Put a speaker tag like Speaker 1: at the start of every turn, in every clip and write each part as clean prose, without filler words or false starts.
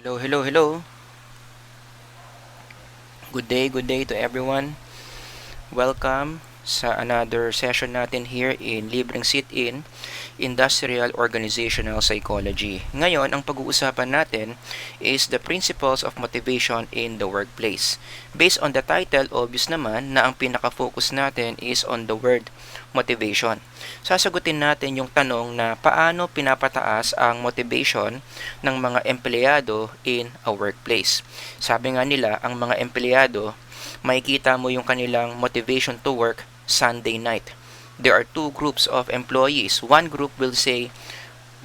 Speaker 1: Hello, hello, hello. Good day to everyone. Welcome sa another session natin here in Libreng Sit-In, Industrial Organizational Psychology. Ngayon, ang pag-uusapan natin is the principles of motivation in the workplace. Based on the title, obvious naman na ang pinaka-focus natin is on the word motivation. Sasagutin natin yung tanong na paano pinapataas ang motivation ng mga empleyado in a workplace. Sabi nga nila, ang mga empleyado, makikita mo yung kanilang motivation to work Sunday night. There are two groups of employees. One group will say,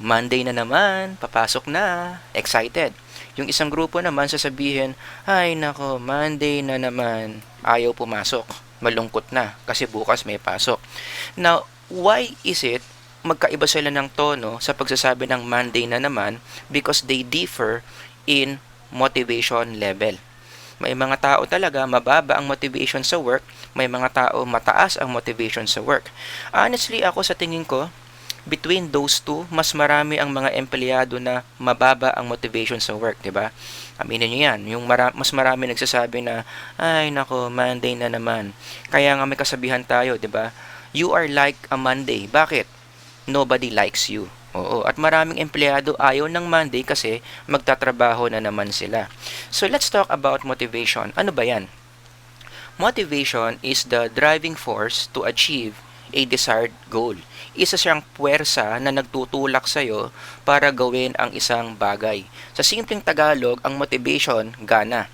Speaker 1: Monday na naman, papasok na, excited. Yung isang grupo naman sasabihin, ay nako, Monday na naman, ayaw pumasok, malungkot na kasi bukas may pasok. Now, why is it magkaiba sila ng tono sa pagsasabi ng Monday na naman? Because they differ in motivation level. May mga tao talaga mababa ang motivation sa work, may mga tao mataas ang motivation sa work. Honestly, ako sa tingin ko, between those two, mas marami ang mga empleyado na mababa ang motivation sa work, 'di ba? Aminin niyo 'yan. Mas marami nagsasabi na, ay nako, Monday na naman. Kaya nga may kasabihan tayo, 'di ba? You are like a Monday. Bakit? Nobody likes you. Oo, at maraming empleyado ayaw ng Monday kasi magtatrabaho na naman sila. So let's talk about motivation. Ano ba yan? Motivation is the driving force to achieve a desired goal. Isa siyang puwersa na nagtutulak sa'yo para gawin ang isang bagay. Sa simpleng Tagalog, ang motivation, gana.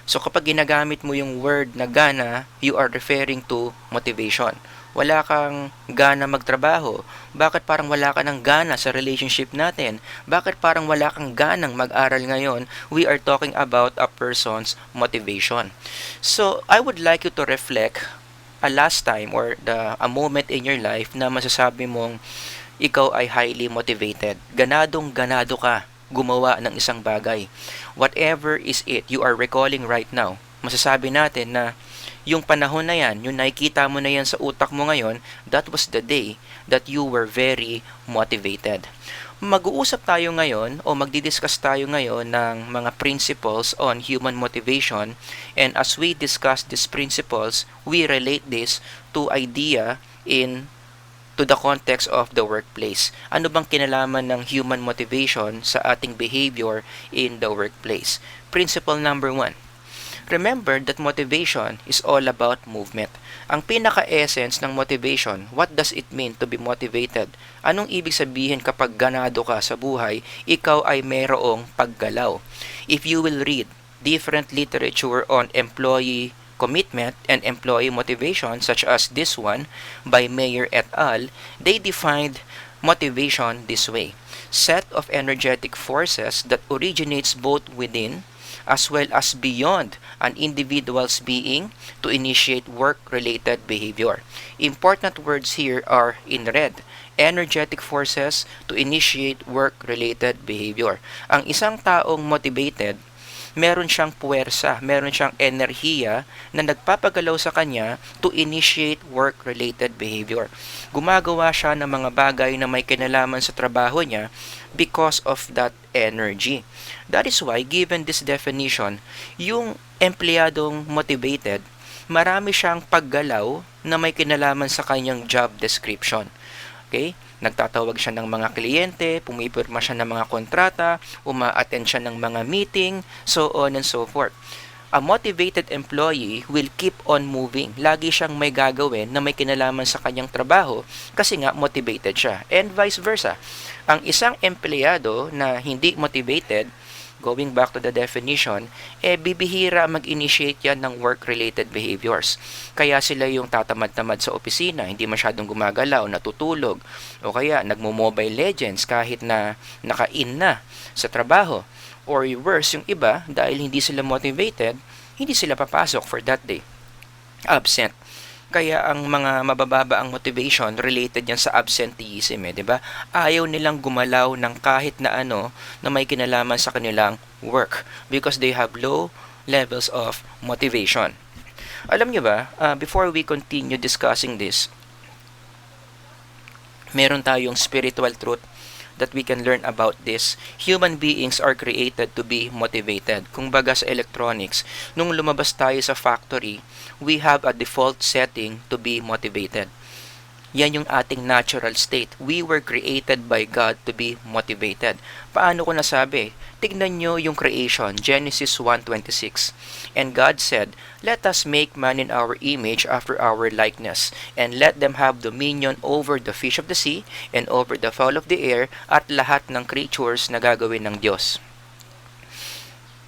Speaker 1: So kapag ginagamit mo yung word na gana, you are referring to motivation. Wala kang gana magtrabaho. Bakit parang wala ka ng gana sa relationship natin? Bakit parang wala kang ganang mag-aral ngayon? We are talking about a person's motivation. So, I would like you to reflect a last time or a moment in your life na masasabi mong ikaw ay highly motivated. Ganadong ganado ka gumawa ng isang bagay. Whatever is it you are recalling right now, masasabi natin na yung panahon na yan, yung nakikita mo na yan sa utak mo ngayon, that was the day that you were very motivated. Mag-uusap tayo ngayon o magdidiscuss tayo ngayon ng mga principles on human motivation, and as we discuss these principles, we relate this to idea to the context of the workplace. Ano bang kinalaman ng human motivation sa ating behavior in the workplace? Principle number 1. Remember that motivation is all about movement. Ang pinaka-essence ng motivation, what does it mean to be motivated? Anong ibig sabihin kapag ganado ka sa buhay, ikaw ay mayroong paggalaw? If you will read different literature on employee commitment and employee motivation, such as this one by Mayer et al., they defined motivation this way: set of energetic forces that originates both within as well as beyond an individual's being to initiate work-related behavior. Important words here are in red: energetic forces to initiate work-related behavior. Ang isang taong motivated, meron siyang puwersa, meron siyang enerhiya na nagpapagalaw sa kanya to initiate work-related behavior. Gumagawa siya ng mga bagay na may kinalaman sa trabaho niya because of that energy. That is why, given this definition, yung empleyadong motivated, marami siyang paggalaw na may kinalaman sa kanyang job description. Okay? Nagtatawag siya ng mga kliyente, pumipirma siya ng mga kontrata, uma-attend siya ng mga meeting, so on and so forth. A motivated employee will keep on moving. Lagi siyang may gagawin na may kinalaman sa kanyang trabaho kasi nga motivated siya. And vice versa. Ang isang empleyado na hindi motivated, going back to the definition, bibihira mag-initiate yan ng work-related behaviors. Kaya sila yung tatamad-tamad sa opisina, hindi masyadong gumagalaw, natutulog, o kaya nagmo-mobile legends kahit na naka-in na sa trabaho. Or worse, yung iba, dahil hindi sila motivated, hindi sila papasok for that day. Absent. Kaya ang mga mabababa ang motivation related yan sa absenteeism, 'di ba? Ayaw nilang gumalaw ng kahit na ano na may kinalaman sa kanilang work because they have low levels of motivation. Alam niyo ba, before we continue discussing this, meron tayong spiritual truth that we can learn about this, human beings are created to be motivated. Kung baga sa electronics, nung lumabas tayo sa factory, we have a default setting to be motivated. Yan yung ating natural state. We were created by God to be motivated. Paano ko nasabi? Tignan nyo yung creation, Genesis 1:26. And God said, "Let us make man in our image after our likeness, and let them have dominion over the fish of the sea, and over the fowl of the air, at lahat ng creatures na gagawin ng Diyos."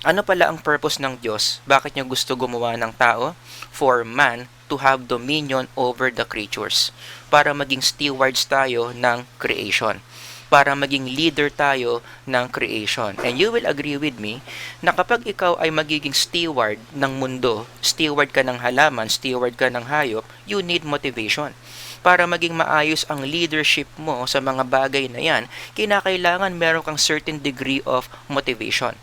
Speaker 1: Ano pala ang purpose ng Diyos? Bakit niya gusto gumawa ng tao? For man to have dominion over the creatures. Para maging stewards tayo ng creation. Para maging leader tayo ng creation. And you will agree with me na kapag ikaw ay magiging steward ng mundo, steward ka ng halaman, steward ka ng hayop, you need motivation. Para maging maayos ang leadership mo sa mga bagay na yan, kinakailangan meron kang certain degree of motivation.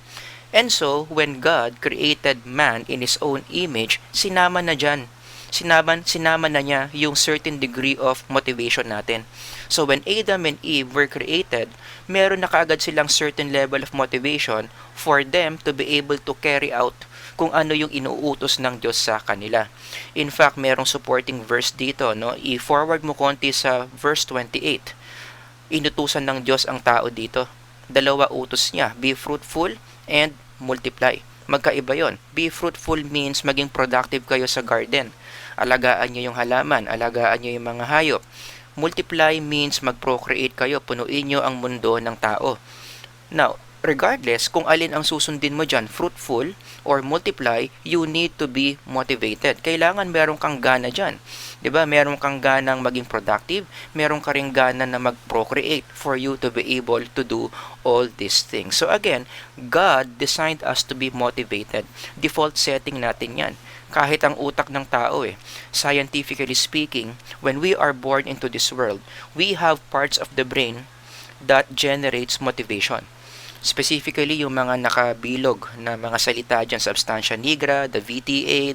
Speaker 1: And so, when God created man in His own image, sinama na na niya yung certain degree of motivation natin. So, when Adam and Eve were created, meron na kaagad silang certain level of motivation for them to be able to carry out kung ano yung inuutos ng Diyos sa kanila. In fact, merong supporting verse dito, no? I-forward mo konti sa verse 28. Inutusan ng Diyos ang tao dito. Dalawa utos niya, be fruitful and multiply. Magkaiba yon. Be fruitful means maging productive kayo sa garden. Alagaan nyo yung halaman, alagaan nyo yung mga hayop. Multiply means mag-procreate kayo, punuin nyo ang mundo ng tao. Now, regardless kung alin ang susundin mo dyan, fruitful or multiply, you need to be motivated. Kailangan meron kang gana dyan. Diba? Meron kang ganang maging productive, meron ka rin gana na mag-procreate for you to be able to do all these things. So again, God designed us to be motivated. Default setting natin yan. Kahit ang utak ng tao scientifically speaking, when we are born into this world, we have parts of the brain that generates motivation. Specifically, yung mga nakabilog na mga salita dyan, substantia nigra, the VTA,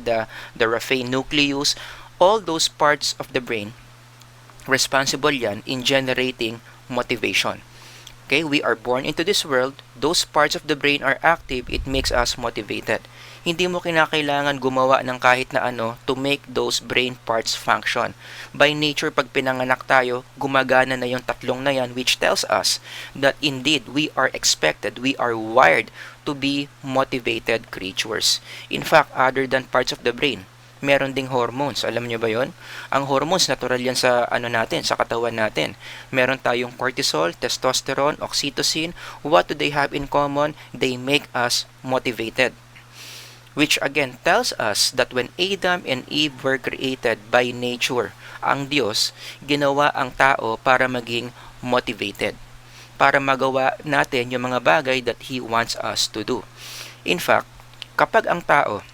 Speaker 1: the Raphe nucleus, all those parts of the brain, responsible yan in generating motivation. Okay, we are born into this world, those parts of the brain are active, it makes us motivated. Hindi mo kinakailangan gumawa ng kahit na ano to make those brain parts function. By nature, pag pinanganak tayo, gumagana na yung tatlong na yan, which tells us that indeed we are expected, we are wired to be motivated creatures. In fact, other than parts of the brain, meron ding hormones. Alam nyo ba yon? Ang hormones, natural yan sa natin, sa katawan natin. Meron tayong cortisol, testosterone, oxytocin. What do they have in common? They make us motivated. Which again tells us that when Adam and Eve were created by nature, ang Diyos, ginawa ang tao para maging motivated. Para magawa natin yung mga bagay that He wants us to do. In fact, kapag ang tao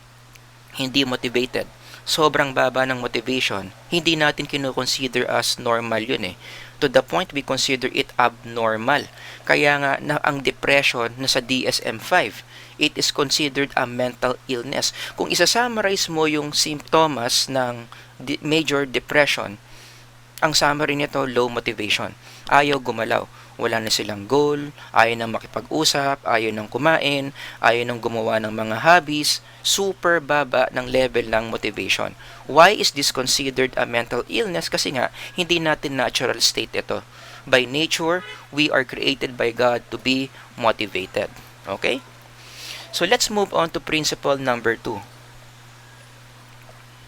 Speaker 1: hindi motivated, sobrang baba ng motivation, hindi natin kinoconsider as normal yun To the point we consider it abnormal. Kaya nga na ang depression na sa DSM-5, it is considered a mental illness. Kung isa-summarize mo yung symptoms ng major depression, ang summary nito, low motivation. Ayaw gumalaw. Wala na silang goal, ayaw nang makipag-usap, ayaw nang kumain, ayaw nang gumawa ng mga hobbies, super baba ng level ng motivation. Why is this considered a mental illness? Kasi nga, hindi natin natural state ito. By nature, we are created by God to be motivated. Okay? So let's move on to principle number 2.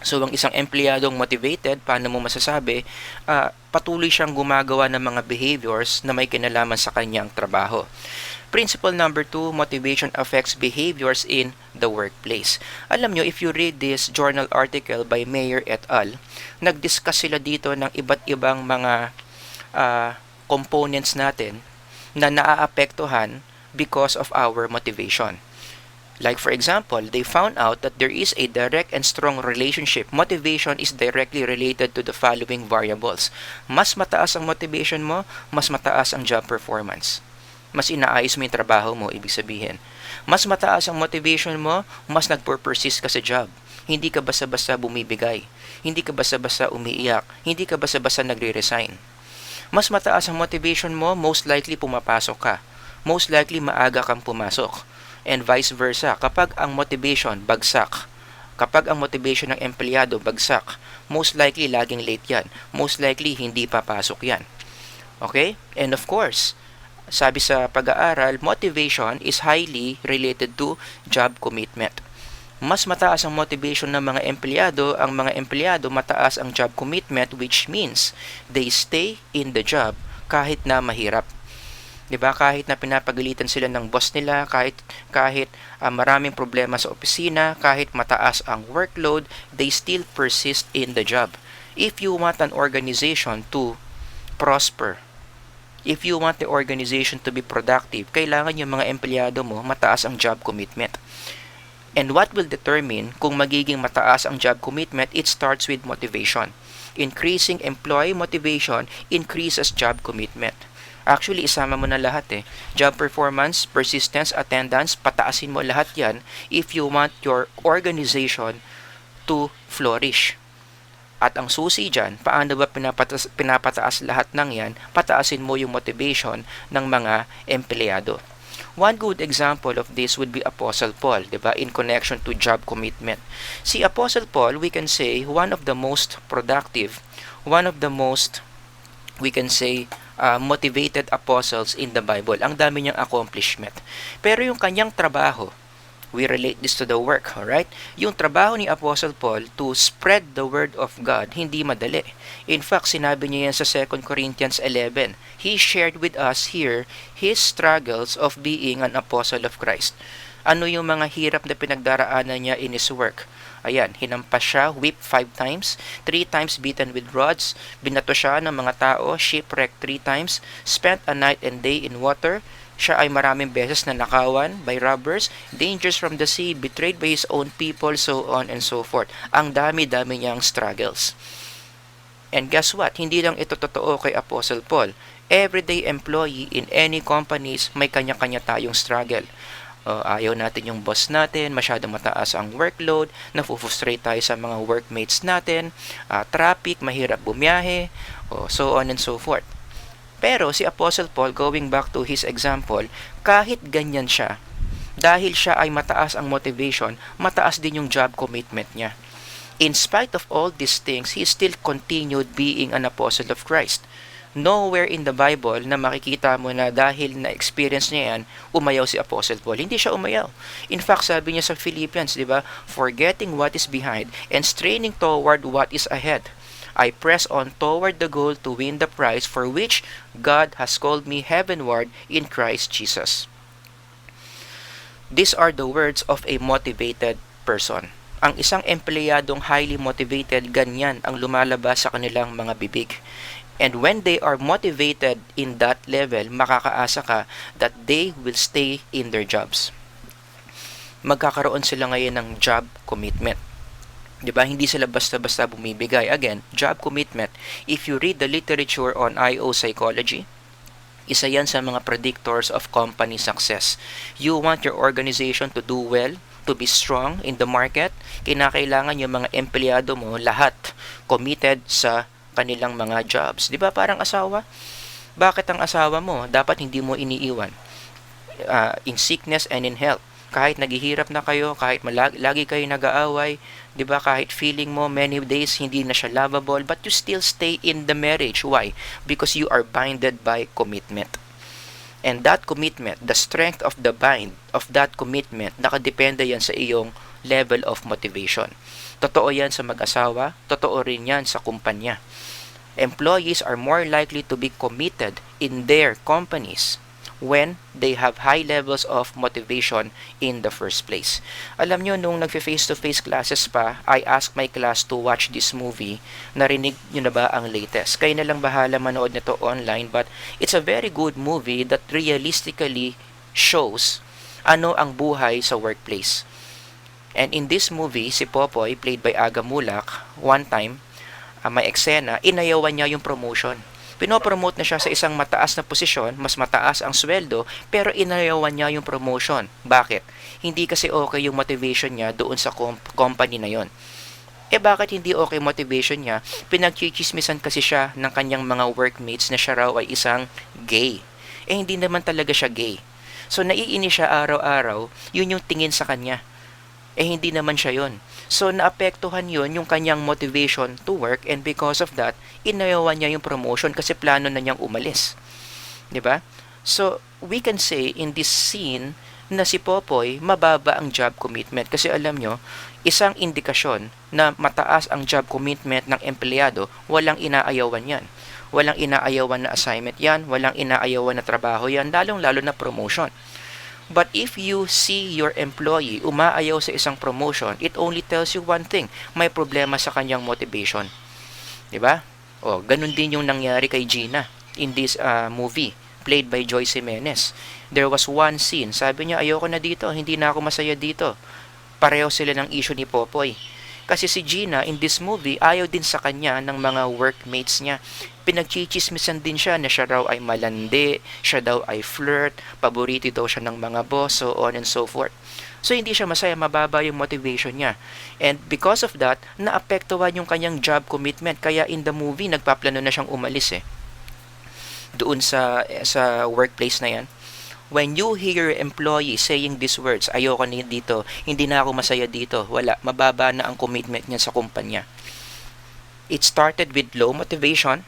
Speaker 1: So, ang isang empleyadong motivated, paano mo masasabi? Patuloy siyang gumagawa ng mga behaviors na may kinalaman sa kanyang trabaho. Principle number 2, motivation affects behaviors in the workplace. Alam nyo, if you read this journal article by Mayer et al., nag-discuss sila dito ng iba't ibang mga components natin na naaapektuhan because of our motivation. Like for example, they found out that there is a direct and strong relationship. Motivation is directly related to the following variables. Mas mataas ang motivation mo, mas mataas ang job performance. Mas inaayos mo yung trabaho mo, ibig sabihin. Mas mataas ang motivation mo, mas nagper-persist ka sa job. Hindi ka basta-basta bumibigay. Hindi ka basta-basta umiiyak. Hindi ka basta-basta nagre-resign. Mas mataas ang motivation mo, most likely pumapasok ka. Most likely maaga kang pumasok. And vice versa, kapag ang motivation bagsak, kapag ang motivation ng empleyado bagsak, most likely laging late yan. Most likely hindi papasok yan. Okay? And of course, sabi sa pag-aaral, motivation is highly related to job commitment. Mas mataas ang motivation ng mga empleyado, ang mga empleyado mataas ang job commitment, which means they stay in the job kahit na mahirap. 'Di ba? Kahit na pinapagalitan sila ng boss nila, kahit maraming problema sa opisina, kahit mataas ang workload, they still persist in the job. If you want an organization to prosper, if you want the organization to be productive, kailangan yung mga empleyado mo mataas ang job commitment. And what will determine kung magiging mataas ang job commitment? It starts with motivation. Increasing employee motivation increases job commitment. Actually, isama mo na lahat eh. Job performance, persistence, attendance, pataasin mo lahat yan if you want your organization to flourish. At ang susi dyan, paano ba pinapataas lahat ng yan? Pataasin mo yung motivation ng mga empleyado. One good example of this would be Apostle Paul, diba? In connection to job commitment. Si Apostle Paul, we can say, one of the most productive, one of the most, we can say, motivated apostles in the Bible. Ang dami niyang accomplishment. Pero yung kanyang trabaho, we relate this to the work, alright? Yung trabaho ni Apostle Paul to spread the word of God, hindi madali. In fact, sinabi niya yan sa 2 Corinthians 11. He shared with us here his struggles of being an apostle of Christ. Ano yung mga hirap na pinagdaraanan niya in his work? Ayan, hinampas siya, whipped 5 times, 3 times beaten with rods, binato siya ng mga tao, shipwrecked 3 times, spent a night and day in water. Siya ay maraming beses na nakawan by robbers, dangers from the sea, betrayed by his own people, so on and so forth. Ang dami-dami niyang struggles. And guess what? Hindi lang ito totoo kay Apostle Paul. Everyday employee in any companies, may kanya-kanya tayong struggle. Ayaw natin yung boss natin, masyadong mataas ang workload, nafu-frustrate tayo sa mga workmates natin, traffic, mahirap bumiyahe, so on and so forth. Pero si Apostle Paul, going back to his example, kahit ganyan siya, dahil siya ay mataas ang motivation, mataas din yung job commitment niya. In spite of all these things, he still continued being an apostle of Christ. Nowhere in the Bible na makikita mo na dahil na-experience niya yan, umayaw si Apostle Paul. Hindi siya umayaw. In fact, sabi niya sa Philippians, di ba? Forgetting what is behind and straining toward what is ahead. I press on toward the goal to win the prize for which God has called me heavenward in Christ Jesus. These are the words of a motivated person. Ang isang empleyadong highly motivated, ganyan ang lumalabas sa kanilang mga bibig. And when they are motivated in that level, makakaasa ka that they will stay in their jobs. Magkakaroon sila ngayon ng job commitment. Diba? Hindi sila basta-basta bumibigay. Again, job commitment. If you read the literature on IO psychology, isa yan sa mga predictors of company success. You want your organization to do well, to be strong in the market, kinakailangan yung mga empleyado mo lahat committed sa kanilang mga jobs. Di ba parang asawa? Bakit ang asawa mo? Dapat hindi mo iniiwan. In sickness and in health. Kahit naghihirap na kayo, kahit lagi kayo nag-aaway, di ba kahit feeling mo many days hindi na siya lovable, but you still stay in the marriage. Why? Because you are binded by commitment. And that commitment, the strength of the bind of that commitment, nakadepende yan sa iyong level of motivation. Totoo yan sa mag-asawa, totoo rin yan sa kumpanya. Employees are more likely to be committed in their companies when they have high levels of motivation in the first place. Alam nyo, nung nag-face-to-face classes pa, I asked my class to watch this movie. Narinig nyo na ba ang latest? Kayo na lang bahala manood nito online, but it's a very good movie that realistically shows ano ang buhay sa workplace. And in this movie, si Popoy, played by Aga Mulak, one time, may eksena, inayawan niya yung promotion. Pinopromote na siya sa isang mataas na posisyon, mas mataas ang sweldo, pero inayawan niya yung promotion. Bakit? Hindi kasi okay yung motivation niya doon sa company na yon. Bakit hindi okay motivation niya? Pinagchichismisan kasi siya ng kanyang mga workmates na siya raw ay isang gay. Hindi naman talaga siya gay. So, naiinis siya araw-araw, yun yung tingin sa kanya. Hindi naman siya yun. So, naapektuhan yun yung kanyang motivation to work, and because of that, inayawan niya yung promotion kasi plano na niyang umalis. 'Di ba? So, we can say in this scene na si Popoy, mababa ang job commitment. Kasi alam nyo, isang indikasyon na mataas ang job commitment ng empleyado, walang inaayawan yan. Walang inaayawan na assignment yan, walang inaayawan na trabaho yan, lalong-lalo na promotion. But if you see your employee umaayaw sa isang promotion, it only tells you one thing, may problema sa kanyang motivation. 'Di ba? Ganun din yung nangyari kay Gina in this movie played by Joyce Jimenez. There was one scene, sabi niya, ayoko na dito, hindi na ako masaya dito. Pareho sila ng issue ni Popoy. Kasi si Gina in this movie, ayaw din sa kanya ng mga workmates niya. Pinagchichismisan din siya na siya raw ay malandi, siya daw ay flirt, paborito daw siya ng mga boss, so on and so forth. So hindi siya masaya, mababa yung motivation niya. And because of that, naapektuhan yung kanyang job commitment. Kaya in the movie, nagpaplano na siyang umalis doon sa workplace na yan. When you hear your employee saying these words, ayoko na dito, hindi na ako masaya dito, wala, mababa na ang commitment niya sa kumpanya. It started with low motivation,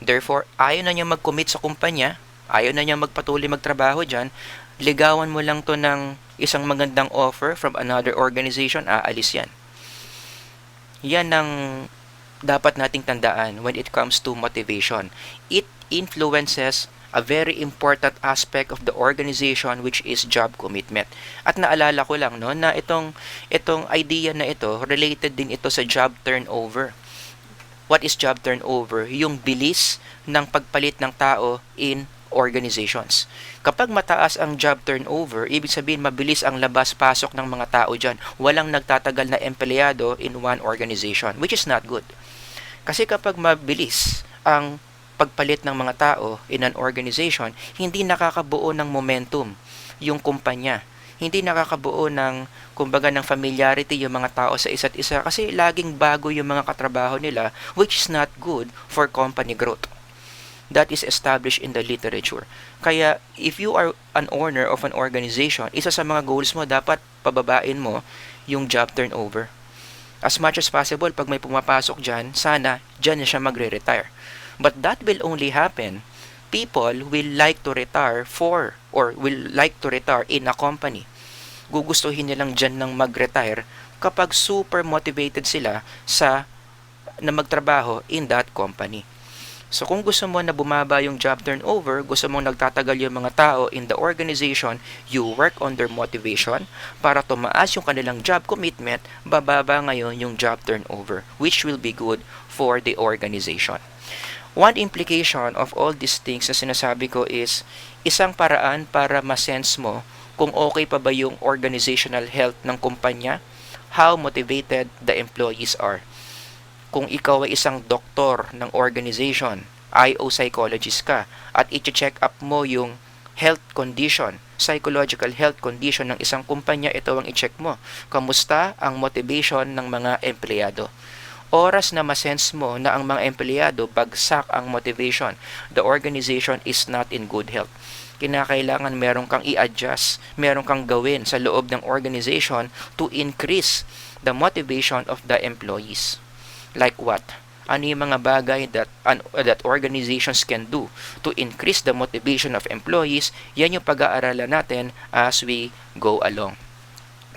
Speaker 1: therefore, ayaw na niya mag-commit sa kumpanya, ayaw na niya magpatuloy magtrabaho dyan, ligawan mo lang to ng isang magandang offer from another organization, aalis yan. Yan ang dapat nating tandaan when it comes to motivation. It influences a very important aspect of the organization, which is job commitment. At naalala ko lang na itong idea na ito, related din ito sa job turnover. What is job turnover? Yung bilis ng pagpalit ng tao in organizations. Kapag mataas ang job turnover, ibig sabihin mabilis ang labas-pasok ng mga tao dyan. Walang nagtatagal na empleyado in one organization, which is not good. Kasi kapag mabilis ang pagpalit ng mga tao in an organization, hindi nakakabuo ng momentum yung kumpanya. Hindi nakakabuo ng, kumbaga, ng familiarity yung mga tao sa isa't isa kasi laging bago yung mga katrabaho nila, which is not good for company growth. That is established in the literature. Kaya, if you are an owner of an organization, isa sa mga goals mo, dapat pababain mo yung job turnover. As much as possible, pag may pumapasok dyan, sana dyan na siya magre-retire. But that will only happen, people will like to retire in a company. Gugustuhin nilang dyan ng mag-retire kapag super motivated sila na magtrabaho in that company. So kung gusto mo na bumaba yung job turnover, gusto mong nagtatagal yung mga tao in the organization, you work on their motivation para tumaas yung kanilang job commitment, bababa ngayon yung job turnover, which will be good for the organization. One implication of all these things na sinasabi ko is isang paraan para ma-sense mo kung okay pa ba yung organizational health ng kumpanya, how motivated the employees are. Kung ikaw ay isang doktor ng organization, IO psychologist ka, at i-check up mo yung health condition, psychological health condition ng isang kumpanya, ito ang i-check mo. Kamusta ang motivation ng mga empleyado? Oras na masense mo na ang mga empleyado bagsak ang motivation, the organization is not in good health. Kinakailangan meron kang i-adjust, meron kang gawin sa loob ng organization to increase the motivation of the employees. Like what? Ano yung mga bagay that organizations can do to increase the motivation of employees? Yan yung pag-aaralan natin as we go along.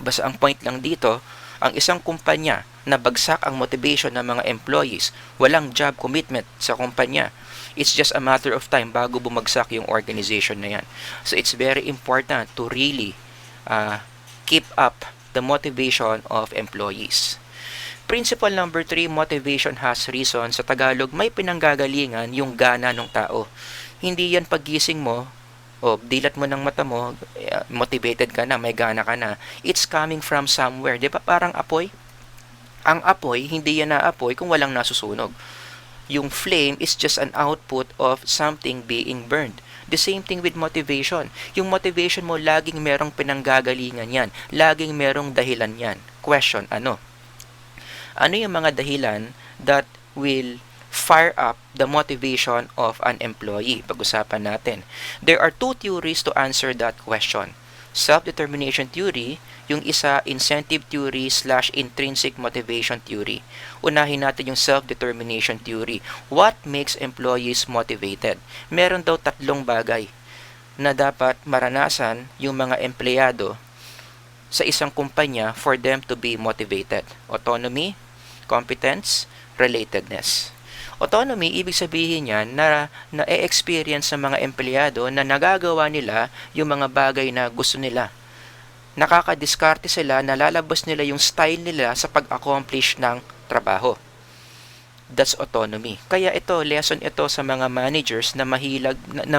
Speaker 1: Basta ang point lang dito, ang isang kumpanya na bagsak ang motivation ng mga employees, walang job commitment sa kumpanya, it's just a matter of time bago bumagsak yung organization na yan. So it's very important to really keep up the motivation of employees. Principle number 3, motivation has reason. Sa Tagalog, may pinanggagalingan yung gana ng tao. Hindi yan paggising mo, dilat mo ng mata mo, motivated ka na, may gana ka na. It's coming from somewhere. Di ba parang apoy? Ang apoy, hindi yan naapoy kung walang nasusunog. Yung flame is just an output of something being burned. The same thing with motivation. Yung motivation mo, laging merong pinanggagalingan yan. Laging merong dahilan yan. Question, ano? Ano yung mga dahilan that will fire up the motivation of an employee? Pag-usapan natin. There are two theories to answer that question. Self-determination theory, yung isa incentive theory / intrinsic motivation theory. Unahin natin yung self-determination theory. What makes employees motivated? Meron daw tatlong bagay na dapat maranasan yung mga empleyado sa isang kumpanya for them to be motivated. Autonomy, competence, relatedness. Autonomy, ibig sabihin yan na na-experience ng mga empleyado na nagagawa nila yung mga bagay na gusto nila. Nakakadiskarte sila, nalalabas nila yung style nila sa pag-accomplish ng trabaho. That's autonomy. Kaya ito, lesson ito sa mga managers na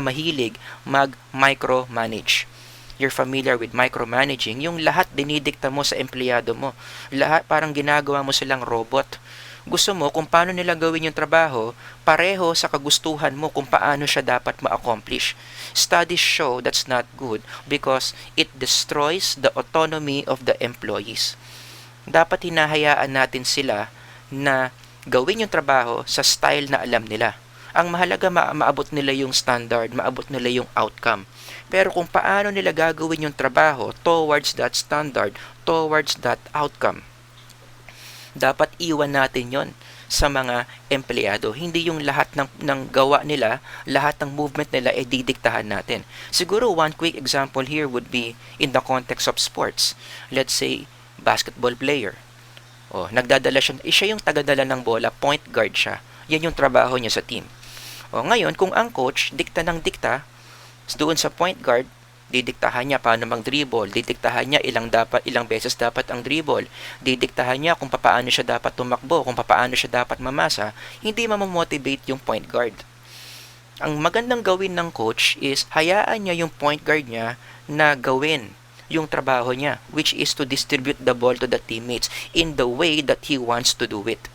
Speaker 1: mahilig mag-micromanage. You're familiar with micromanaging, yung lahat dinidikta mo sa empleyado mo. Lahat parang ginagawa mo silang robot. Gusto mo kung paano nila gawin yung trabaho, pareho sa kagustuhan mo kung paano siya dapat ma-accomplish. Studies show that's not good because it destroys the autonomy of the employees. Dapat hinahayaan natin sila na gawin yung trabaho sa style na alam nila. Ang mahalaga maabot nila yung standard, maabot nila yung outcome. Pero kung paano nila gagawin yung trabaho towards that standard, towards that outcome, dapat iwan natin yon sa mga empleyado. Hindi yung lahat ng gawa nila, lahat ng movement nila didiktahan natin. Siguro one quick example here would be in the context of sports. Let's say, basketball player. Nagdadala siya yung tagadala ng bola, point guard siya. Yan yung trabaho niya sa team. Ngayon, kung ang coach dikta ng dikta, doon sa point guard, didiktahan niya paano mag-dribble, didiktahan niya ilang beses dapat ang dribble, didiktahan niya kung paano siya dapat tumakbo, kung paano siya dapat mamasa, hindi mamomotivate yung point guard. Ang magandang gawin ng coach is hayaan niya yung point guard niya na gawin yung trabaho niya, which is to distribute the ball to the teammates in the way that he wants to do it.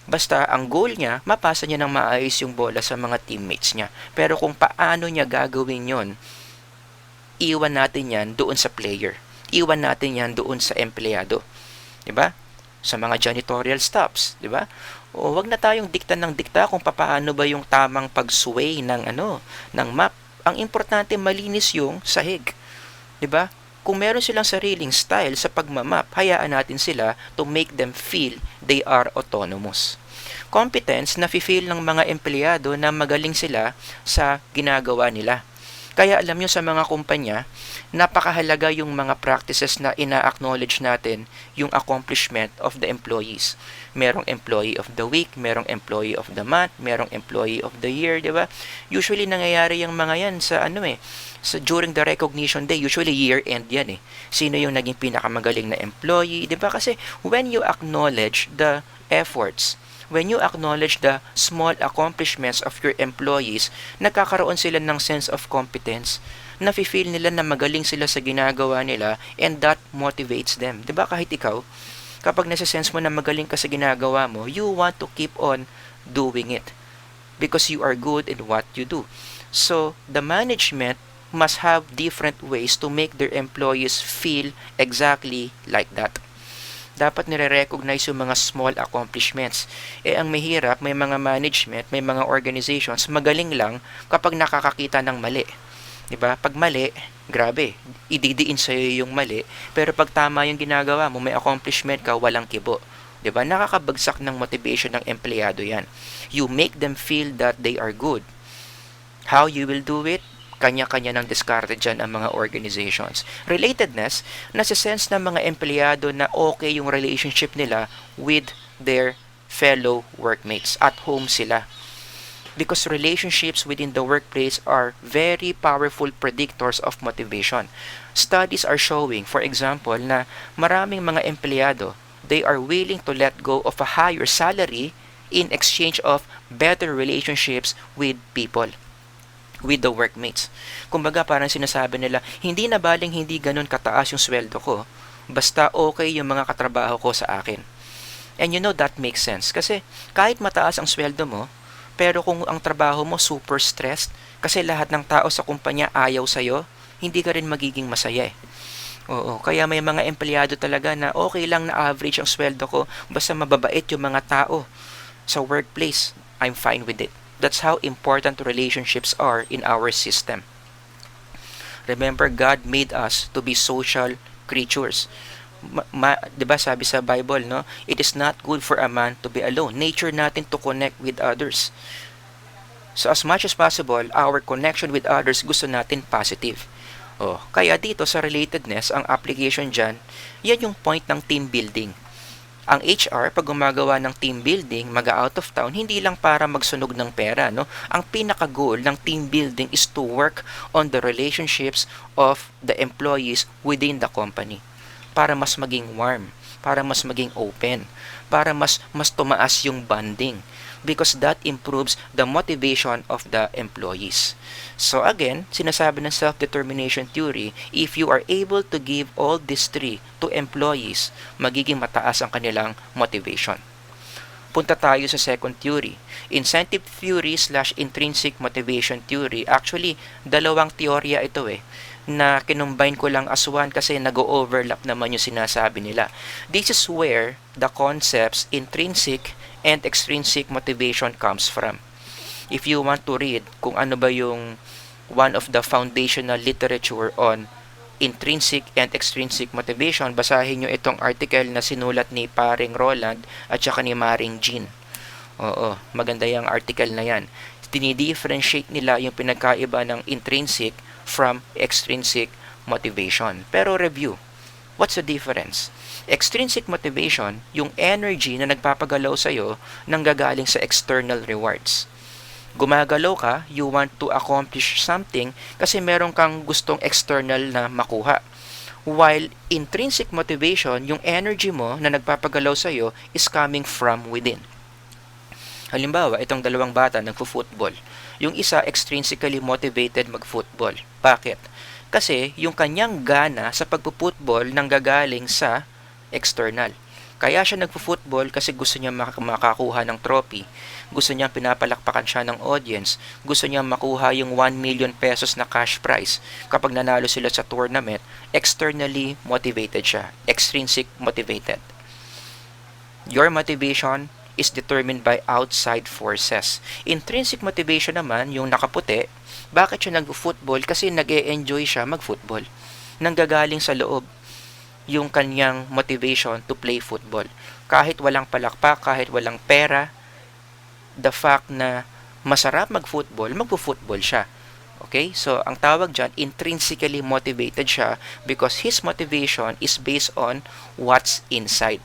Speaker 1: Basta ang goal niya, mapasa niya ng maayos yung bola sa mga teammates niya. Pero kung paano niya gagawin yon, iwan natin yan doon sa player. Iwan natin yan doon sa empleyado. 'Di ba? Sa mga janitorial stops, 'di ba? Wag na tayong dikta ng dikta kung paano ba yung tamang pag-sway ng map. Ang importante malinis yung sahig. 'Di ba? Kung meron silang sariling style sa pagmamap, hayaan natin sila to make them feel they are autonomous. Competence na feel ng mga empleyado na magaling sila sa ginagawa nila. Kaya alam nyo sa mga kumpanya, napakahalaga yung mga practices na ina-acknowledge natin yung accomplishment of the employees. Merong employee of the week, merong employee of the month, merong employee of the year, di ba? Usually nangyayari yung mga yan sa during the recognition day, usually year-end yan eh. Sino yung naging pinakamagaling na employee, di ba? Kasi when you acknowledge the efforts, when you acknowledge the small accomplishments of your employees, nagkakaroon sila ng sense of competence. Nafe-feel nila na magaling sila sa ginagawa nila and that motivates them. 'Di ba kahit ikaw, kapag nasa-sense mo na magaling ka sa ginagawa mo, you want to keep on doing it because you are good in what you do. So, the management must have different ways to make their employees feel exactly like that. Dapat nire-recognize yung mga small accomplishments. Ang mahirap, may mga management, may mga organizations, magaling lang kapag nakakakita ng mali. Diba? Pag mali, grabe, ididiin sa'yo yung mali, pero pag tama yung ginagawa mo, may accomplishment ka, walang kibo. Diba? Nakakabagsak ng motivation ng empleyado yan. You make them feel that they are good. How you will do it? Kanya-kanya ng diskarte dyan ang mga organizations. Relatedness, nasa-sense ng mga empleyado na okay yung relationship nila with their fellow workmates. At home sila. Because relationships within the workplace are very powerful predictors of motivation. Studies are showing, for example, na maraming mga empleyado, they are willing to let go of a higher salary in exchange of better relationships with people, with the workmates. Kumbaga parang sinasabi nila, hindi na baling hindi ganun kataas yung sweldo ko, basta okay yung mga katrabaho ko sa akin. And you know that makes sense kasi kahit mataas ang sweldo mo, pero kung ang trabaho mo super stressed kasi lahat ng tao sa kumpanya ayaw sa'yo, hindi ka rin magiging masaya eh. Oo, kaya may mga empleyado talaga na okay lang na average ang sweldo ko basta mababait yung mga tao sa workplace. I'm fine with it. That's how important relationships are in our system. Remember, God made us to be social creatures. 'Di ba sabi sa Bible, no? It is not good for a man to be alone. Nature natin to connect with others. So as much as possible, our connection with others gusto natin positive. Oh, kaya dito sa relatedness, ang application dyan, yan yung point ng team building. Ang HR, pag gumagawa ng team building, mag-out of town, hindi lang para magsunog ng pera, no? Ang pinaka-goal ng team building is to work on the relationships of the employees within the company. Para mas maging warm, para mas maging open, para mas tumaas yung bonding. Because that improves the motivation of the employees. So again, sinasabi ng self-determination theory, if you are able to give all these three to employees, magiging mataas ang kanilang motivation. Punta tayo sa second theory. Incentive theory / intrinsic motivation theory. Actually, dalawang teorya ito na kinumbine ko lang as one kasi nag-overlap naman yung sinasabi nila. This is where the concepts intrinsic and extrinsic motivation comes from. If you want to read kung ano ba yung one of the foundational literature on intrinsic and extrinsic motivation, basahin nyo itong article na sinulat ni paring Roland at saka ni Maring Jean. Oo, maganda yung article na yan. Dinidifferentiate nila yung pinagkaiba ng intrinsic from extrinsic motivation. Pero review, what's the difference? Extrinsic motivation, yung energy na nagpapagalaw sa'yo nang gagaling sa external rewards. Gumagalaw ka, you want to accomplish something kasi meron kang gustong external na makuha. While intrinsic motivation, yung energy mo na nagpapagalaw sa'yo is coming from within. Halimbawa, itong dalawang bata nagfo-football. Yung isa extrinsically motivated mag-football. Bakit? Kasi yung kanyang gana sa pagpo-football nanggagaling sa external. Kaya siya nagfo-football kasi gusto niya makakuha ng trophy. Gusto niya pinapalakpakan siya ng audience. Gusto niya makuha yung 1 million pesos na cash prize. Kapag nanalo sila sa tournament, externally motivated siya. Extrinsic motivated. Your motivation is determined by outside forces. Intrinsic motivation naman, yung nakaputi, bakit siya nagfo-football? Kasi nag-e-enjoy siya mag-football. Nanggagaling sa loob yung kanyang motivation to play football. Kahit walang palakpak, kahit walang pera, the fact na masarap mag-football, magpo-football siya. Okay? So, ang tawag dyan, intrinsically motivated siya because his motivation is based on what's inside.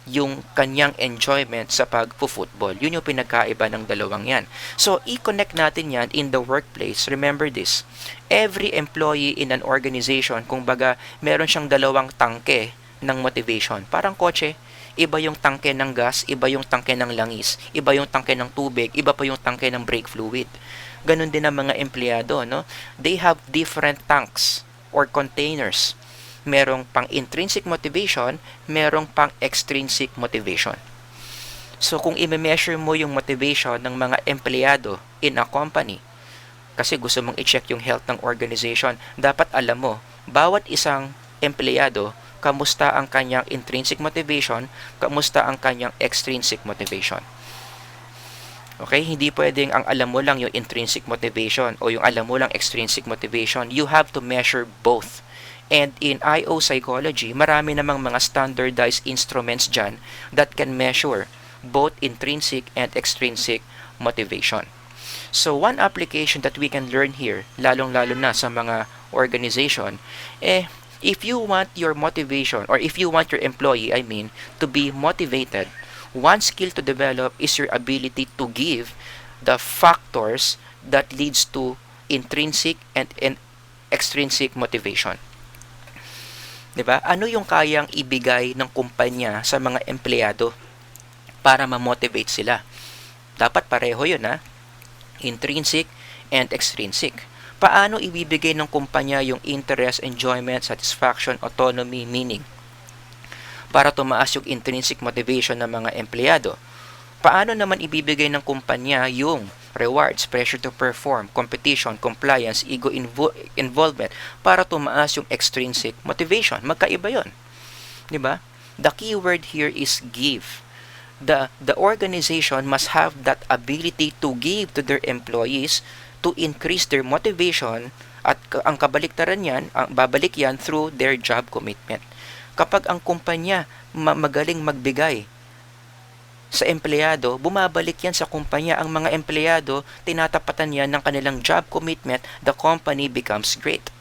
Speaker 1: Yung kanyang enjoyment sa pag-football. Yun yung pinagkaiba ng dalawang yan. So, i-connect natin yan in the workplace. Remember this. Every employee in an organization, kung baga, meron siyang dalawang tangke ng motivation. Parang kotse, iba yung tangke ng gas, iba yung tangke ng langis, iba yung tangke ng tubig, iba pa yung tangke ng brake fluid. Ganon din ang mga empleyado, no? They have different tanks or containers. Merong pang intrinsic motivation, merong pang extrinsic motivation. So kung i-measure mo yung motivation ng mga empleyado in a company, kasi gusto mong i-check yung health ng organization, dapat alam mo, bawat isang empleyado, kamusta ang kanyang intrinsic motivation, kamusta ang kanyang extrinsic motivation. Okay, hindi pwedeng ang alam mo lang yung intrinsic motivation o yung alam mo lang extrinsic motivation. You have to measure both. And in IO psychology, marami namang mga standardized instruments dyan that can measure both intrinsic and extrinsic motivation. So, one application that we can learn here, lalong-lalo na sa mga organization, if you want your motivation, or if you want your employee, to be motivated, one skill to develop is your ability to give the factors that leads to intrinsic and extrinsic motivation. Diba? Ano yung kayang ibigay ng kumpanya sa mga empleyado para ma-motivate sila? Dapat pareho yun, ha? Intrinsic and extrinsic. Paano ibibigay ng kumpanya yung interest, enjoyment, satisfaction, autonomy, meaning? Para tumaas yung intrinsic motivation ng mga empleyado. Paano naman ibibigay ng kumpanya yung rewards, pressure to perform, competition, compliance, ego involvement para tumaas yung extrinsic motivation. Magkaiba yon, di ba? The key word here is give. The organization must have that ability to give to their employees to increase their motivation, at ang kabaliktaran yan, babalik yan through their job commitment. Kapag ang kumpanya magaling magbigay sa empleyado, bumabalik yan sa kumpanya. Ang mga empleyado, tinatapatan yan ng kanilang job commitment, the company becomes great.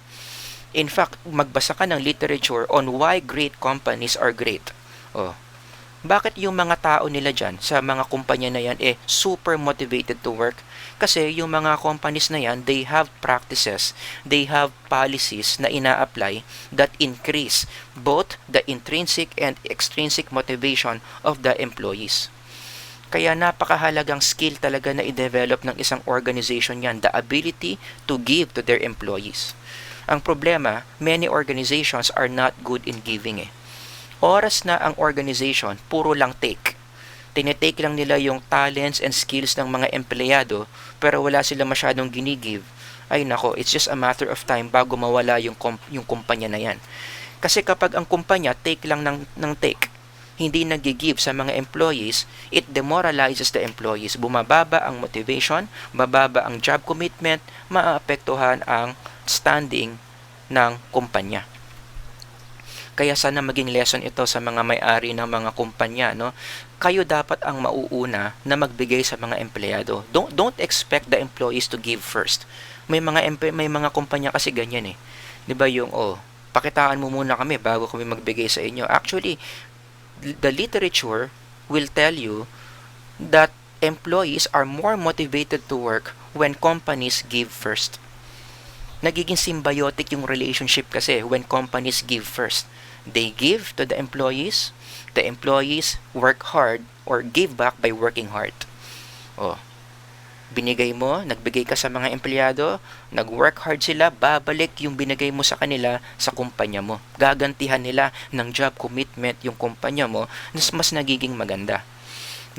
Speaker 1: In fact, magbasa ka ng literature on why great companies are great. Bakit yung mga tao nila dyan sa mga kumpanya na yan super motivated to work? Kasi yung mga companies na yan, they have practices, they have policies na ina-apply that increase both the intrinsic and extrinsic motivation of the employees. Kaya napakahalagang skill talaga na i-develop ng isang organization yan, the ability to give to their employees. Ang problema, many organizations are not good in giving Oras na ang organization, puro lang take. Tinitake lang nila yung talents and skills ng mga empleyado, pero wala sila masyadong ginigive. Ay nako, it's just a matter of time bago mawala yung kumpanya na yan. Kasi kapag ang kumpanya take lang ng take, hindi nag-give sa mga employees, it demoralizes the employees. Bumababa ang motivation, bababa ang job commitment, maaapektuhan ang standing ng kumpanya. Kaya sana maging lesson ito sa mga may-ari ng mga kumpanya, no? Kayo dapat ang mauuna na magbigay sa mga empleyado. Don't expect the employees to give first. May mga kumpanya kasi ganyan 'Di ba yung pakitaan mo muna kami bago kami magbigay sa inyo. Actually, the literature will tell you that employees are more motivated to work when companies give first. Nagiging symbiotic yung relationship kasi when companies give first. They give to the employees work hard or give back by working hard. Binigay mo, nagbigay ka sa mga empleyado, nag-work hard sila, babalik yung binigay mo sa kanila sa kumpanya mo. Gagantihan nila ng job commitment yung kumpanya mo, mas nagiging maganda.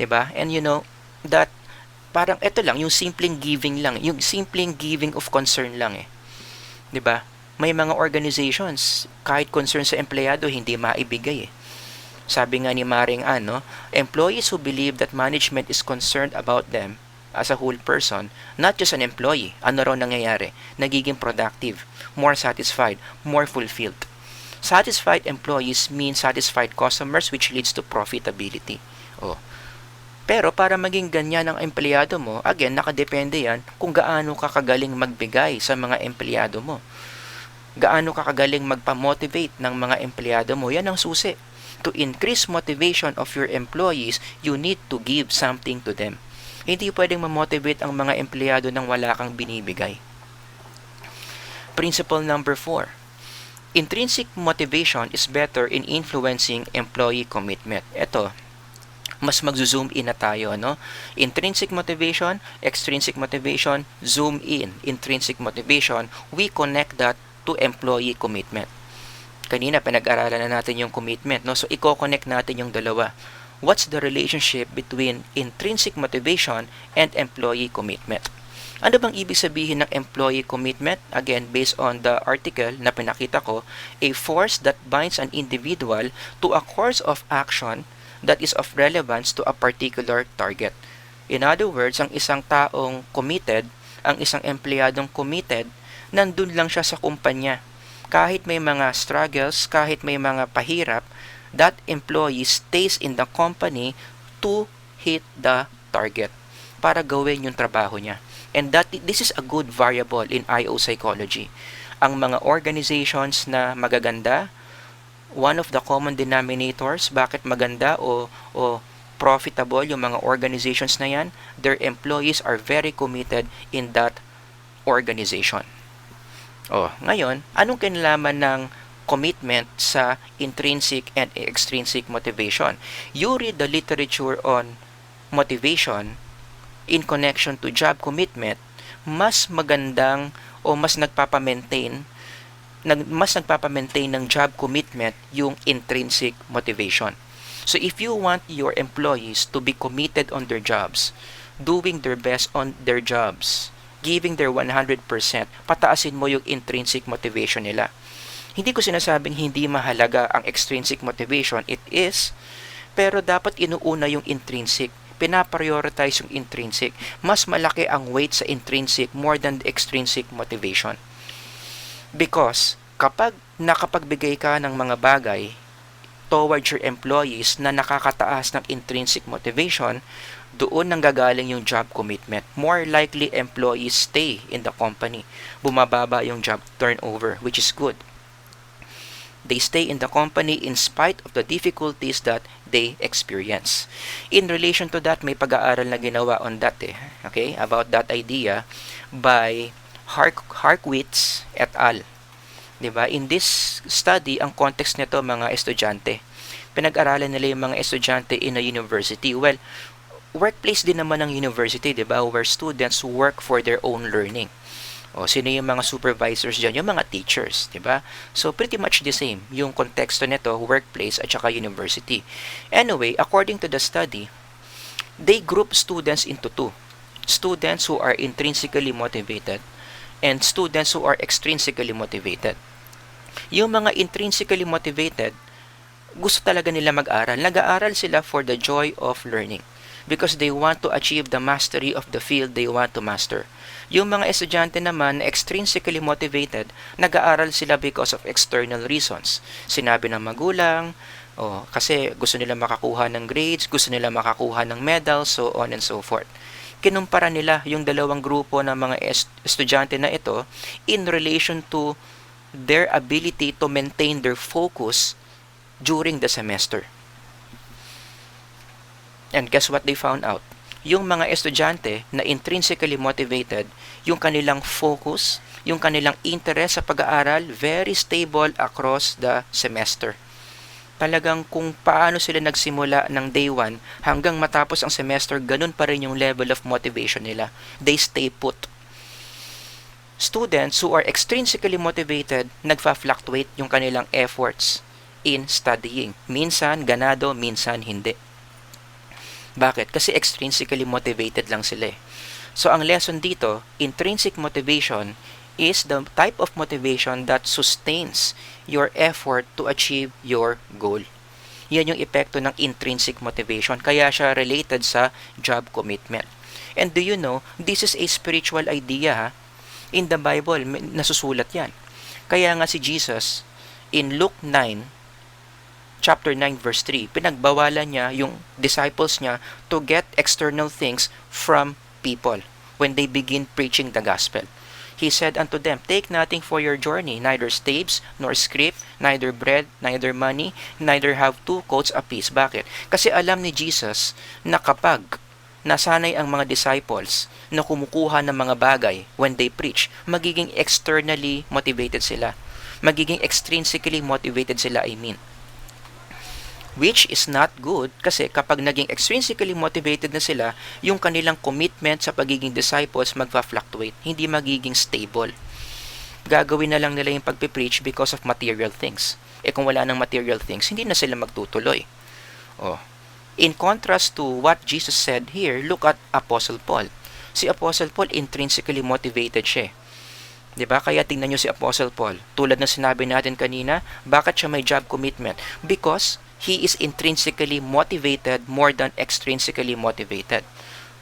Speaker 1: 'Di ba? And you know, that parang ito lang, yung simpleng giving lang, yung simpleng giving of concern lang 'Di ba? May mga organizations, kahit concern sa empleyado, hindi maibigay Sabi nga ni Maring employees who believe that management is concerned about them as a whole person, not just an employee, ano raw nangyayari? Nagiging productive, more satisfied, more fulfilled. Satisfied employees mean satisfied customers, which leads to profitability. Pero para maging ganyan ang empleyado mo, again, nakadepende yan kung gaano ka kagaling magbigay sa mga empleyado mo. Gaano ka kagaling magpa-motivate ng mga empleyado mo, yan ang susi. To increase motivation of your employees, you need to give something to them. Hindi pwedeng ma-motivate ang mga empleyado nang wala kang binibigay. Principle number 4. Intrinsic motivation is better in influencing employee commitment. Ito, mas mag-zoom in na tayo, Intrinsic motivation, extrinsic motivation, zoom in. Intrinsic motivation, we connect that to employee commitment. Kanina pinag-aralan na natin yung commitment, So i-connect natin yung dalawa. What's the relationship between intrinsic motivation and employee commitment? Ano bang ibig sabihin ng employee commitment? Again, based on the article na pinakita ko, a force that binds an individual to a course of action that is of relevance to a particular target. In other words, ang isang taong committed, ang isang empleyadong committed, nandun lang siya sa kumpanya. Kahit may mga struggles, kahit may mga pahirap, that employee stays in the company to hit the target para gawin yung trabaho niya. And this is a good variable in IO psychology. Ang mga organizations na magaganda, one of the common denominators, bakit maganda o profitable yung mga organizations na yan, their employees are very committed in that organization. Ngayon, anong kinalaman ng commitment sa intrinsic and extrinsic motivation? You read the literature on motivation in connection to job commitment, mas magandang o mas nagpapamaintain ng job commitment yung intrinsic motivation. So if you want your employees to be committed on their jobs, doing their best on their jobs, giving their 100%, pataasin mo yung intrinsic motivation nila. Hindi ko sinasabing hindi mahalaga ang extrinsic motivation, it is, pero dapat inuuna yung intrinsic. Pinaprioritize yung intrinsic. Mas malaki ang weight sa intrinsic more than the extrinsic motivation. Because kapag nakapagbigay ka ng mga bagay towards your employees na nakakataas ng intrinsic motivation, doon nanggagaling yung job commitment. More likely employees stay in the company. Bumababa yung job turnover, which is good. They stay in the company in spite of the difficulties that they experience. In relation to that, may pag-aaral na ginawa on that okay, about that idea by Harkwitz et al. Diba? In this study, ang context nito mga estudyante. Pinag-aralan nila yung mga estudyante in a university. Well, workplace din naman ng university, diba? Where students work for their own learning. O, sino yung mga supervisors dyan? Yung mga teachers, diba? So, pretty much the same. Yung konteksto nito, workplace at saka university. Anyway, according to the study, they group students into two. Students who are intrinsically motivated and students who are extrinsically motivated. Yung mga intrinsically motivated, gusto talaga nila mag-aral. Nag-aaral sila for the joy of learning because they want to achieve the mastery of the field they want to master. Yung mga estudyante naman na extrinsically motivated, nag-aaral sila because of external reasons. Sinabi ng magulang, kasi gusto nila makakuha ng grades, gusto nila makakuha ng medals, so on and so forth. Kinumpara nila yung dalawang grupo ng mga estudyante na ito in relation to their ability to maintain their focus during the semester. And guess what they found out? Yung mga estudyante na intrinsically motivated, yung kanilang focus, yung kanilang interest sa pag-aaral, very stable across the semester. Talagang kung paano sila nagsimula ng day 1 hanggang matapos ang semester, ganun pa rin yung level of motivation nila. They stay put. Students who are extrinsically motivated, nagfa-fluctuate yung kanilang efforts in studying. Minsan ganado, minsan hindi. Bakit? Kasi extrinsically motivated lang sila. So ang lesson dito, intrinsic motivation is the type of motivation that sustains your effort to achieve your goal. Yan yung epekto ng intrinsic motivation, kaya siya related sa job commitment. And do you know, this is a spiritual idea. In the Bible, nasusulat yan. Kaya nga si Jesus, in Luke 9, chapter 9 verse 3, pinagbawalan niya yung disciples niya to get external things from people when they begin preaching the gospel. He said unto them, take nothing for your journey, neither staves, nor scrip, neither bread, neither money, neither have 2 coats apiece. Bakit? Kasi alam ni Jesus na kapag nasanay ang mga disciples na kumukuha ng mga bagay when they preach, magiging externally motivated sila. Magiging extrinsically motivated sila, which is not good kasi kapag naging extrinsically motivated na sila, yung kanilang commitment sa pagiging disciples magfa-fluctuate, hindi magiging stable. Gagawin na lang nila yung pagpipreach because of material things. Kung wala ng material things, hindi na sila magtutuloy. In contrast to what Jesus said here, look at Apostle Paul. Si Apostle Paul, intrinsically motivated siya. Diba? Kaya tingnan nyo si Apostle Paul. Tulad ng sinabi natin kanina, bakit siya may job commitment? Because he is intrinsically motivated more than extrinsically motivated.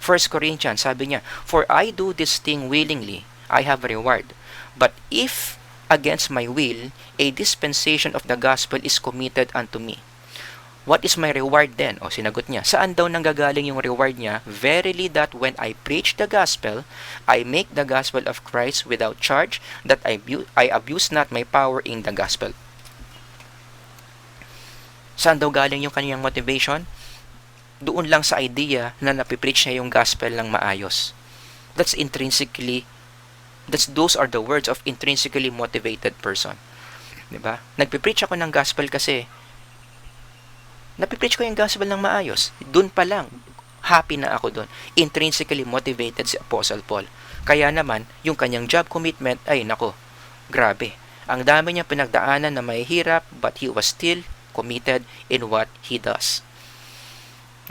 Speaker 1: 1 Corinthians, sabi niya, for I do this thing willingly, I have a reward. But if against my will, a dispensation of the gospel is committed unto me. What is my reward then? Sinagot niya. Saan daw nanggagaling yung reward niya? Verily that when I preach the gospel, I make the gospel of Christ without charge, that I abuse not my power in the gospel. Saan daw galing yung kaniyang motivation? Doon lang sa idea na napipreach niya yung gospel ng maayos. Those are the words of intrinsically motivated person. Diba? Nagpipreach ako ng gospel kasi napipreach ko yung gospel ng maayos. Doon pa lang, happy na ako doon. Intrinsically motivated si Apostle Paul. Kaya naman, yung kanyang job commitment, ay nako, grabe. Ang dami niya pinagdaanan na mahihirap, but he was still committed in what he does.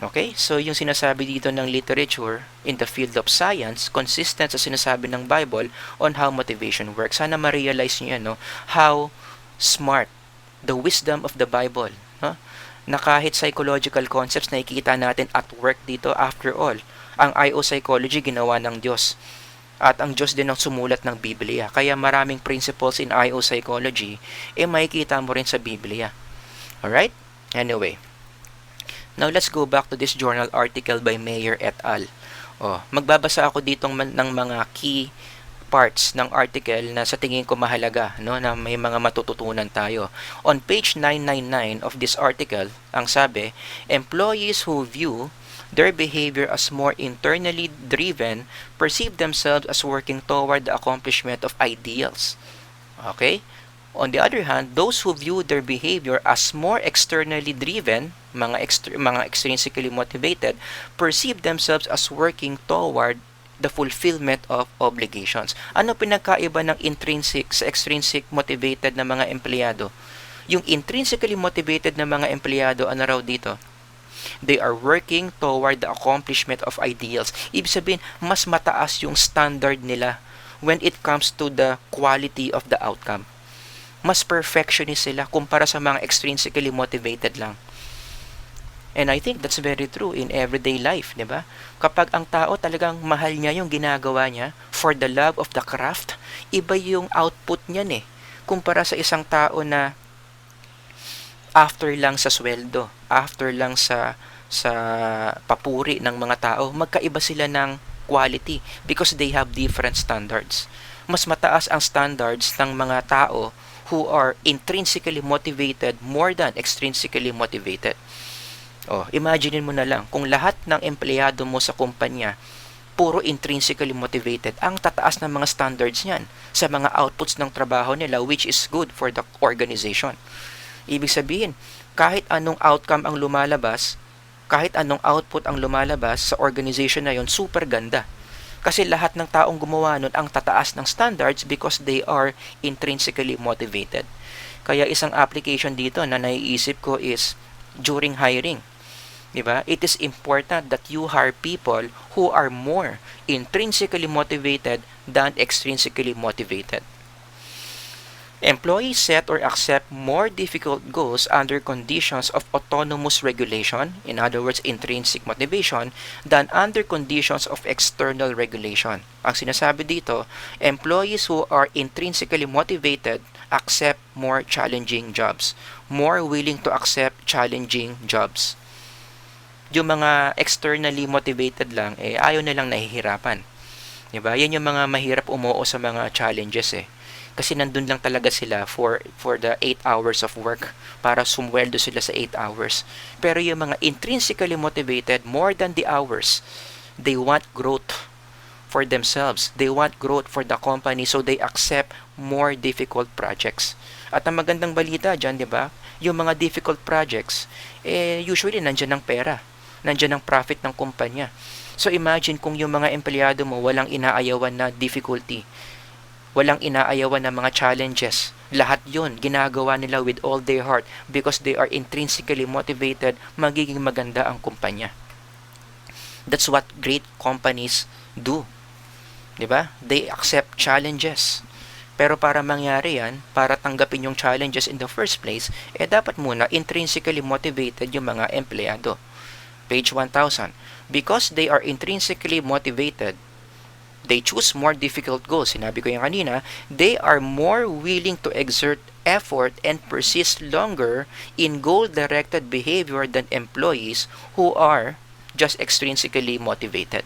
Speaker 1: Okay? So, yung sinasabi dito ng literature in the field of science, consistent sa sinasabi ng Bible on how motivation works. Sana ma-realize nyo yan, no? How smart, the wisdom of the Bible, no? Na kahit psychological concepts na nakikita natin at work dito, after all, ang IO psychology ginawa ng Diyos. At ang Diyos din ang sumulat ng Biblia. Kaya maraming principles in IO psychology, makikita mo rin sa Biblia. Alright? Anyway, now let's go back to this journal article by Mayer et al. Magbabasa ako dito ng mga key parts ng article na sa tingin ko mahalaga, no, na may mga matututunan tayo. On page 999 of this article, ang sabi, employees who view their behavior as more internally driven perceive themselves as working toward the accomplishment of ideals. Okay? On the other hand, those who view their behavior as more externally driven, mga extrinsically motivated, perceive themselves as working toward the fulfillment of obligations. Ano pinagkaiba ng intrinsic sa extrinsic motivated na mga empleyado? Yung intrinsically motivated na mga empleyado, ano raw dito? They are working toward the accomplishment of ideals. Ibig sabihin, mas mataas yung standard nila when it comes to the quality of the outcome. Mas perfectionist sila kumpara sa mga extrinsically motivated lang. And I think that's very true in everyday life, di ba? Kapag ang tao talagang mahal niya yung ginagawa niya for the love of the craft, iba yung output niyan kumpara sa isang tao na after lang sa sweldo, after lang sa papuri ng mga tao, magkaiba sila ng quality because they have different standards. Mas mataas ang standards ng mga tao who are intrinsically motivated more than extrinsically motivated. Imagine mo na lang, kung lahat ng empleyado mo sa kumpanya puro intrinsically motivated, ang tataas ng mga standards niyan sa mga outputs ng trabaho nila, which is good for the organization. Ibig sabihin, kahit anong outcome ang lumalabas, kahit anong output ang lumalabas sa organization na yon, super ganda. Kasi lahat ng taong gumawa nun ang tataas ng standards because they are intrinsically motivated. Kaya isang application dito na naiisip ko is during hiring. Diba? It is important that you hire people who are more intrinsically motivated than extrinsically motivated. Employees set or accept more difficult goals under conditions of autonomous regulation, in other words, intrinsic motivation, than under conditions of external regulation. Ang sinasabi dito, employees who are intrinsically motivated accept more challenging jobs, more willing to accept challenging jobs. Yung mga externally motivated lang, ayaw nilang nahihirapan. Diba? Yan yung mga mahirap umuo sa mga challenges Kasi nandun lang talaga sila for the 8 hours of work para sumweldo sila sa 8 hours. Pero yung mga intrinsically motivated, more than the hours, they want growth for themselves. They want growth for the company, so they accept more difficult projects. At ang magandang balita dyan, di ba? Yung mga difficult projects, usually nandyan ang pera. Nandyan ang profit ng kumpanya. So imagine kung yung mga empleyado mo walang inaayawan na difficulty, walang inaayawan na mga challenges. Lahat yun, ginagawa nila with all their heart because they are intrinsically motivated, magiging maganda ang kumpanya. That's what great companies do. Diba? They accept challenges. Pero para mangyari yan, para tanggapin yung challenges in the first place, dapat muna intrinsically motivated yung mga empleyado. Page 1000. Because they are intrinsically motivated, they choose more difficult goals. Sinabi ko yan kanina, they are more willing to exert effort and persist longer in goal-directed behavior than employees who are just extrinsically motivated.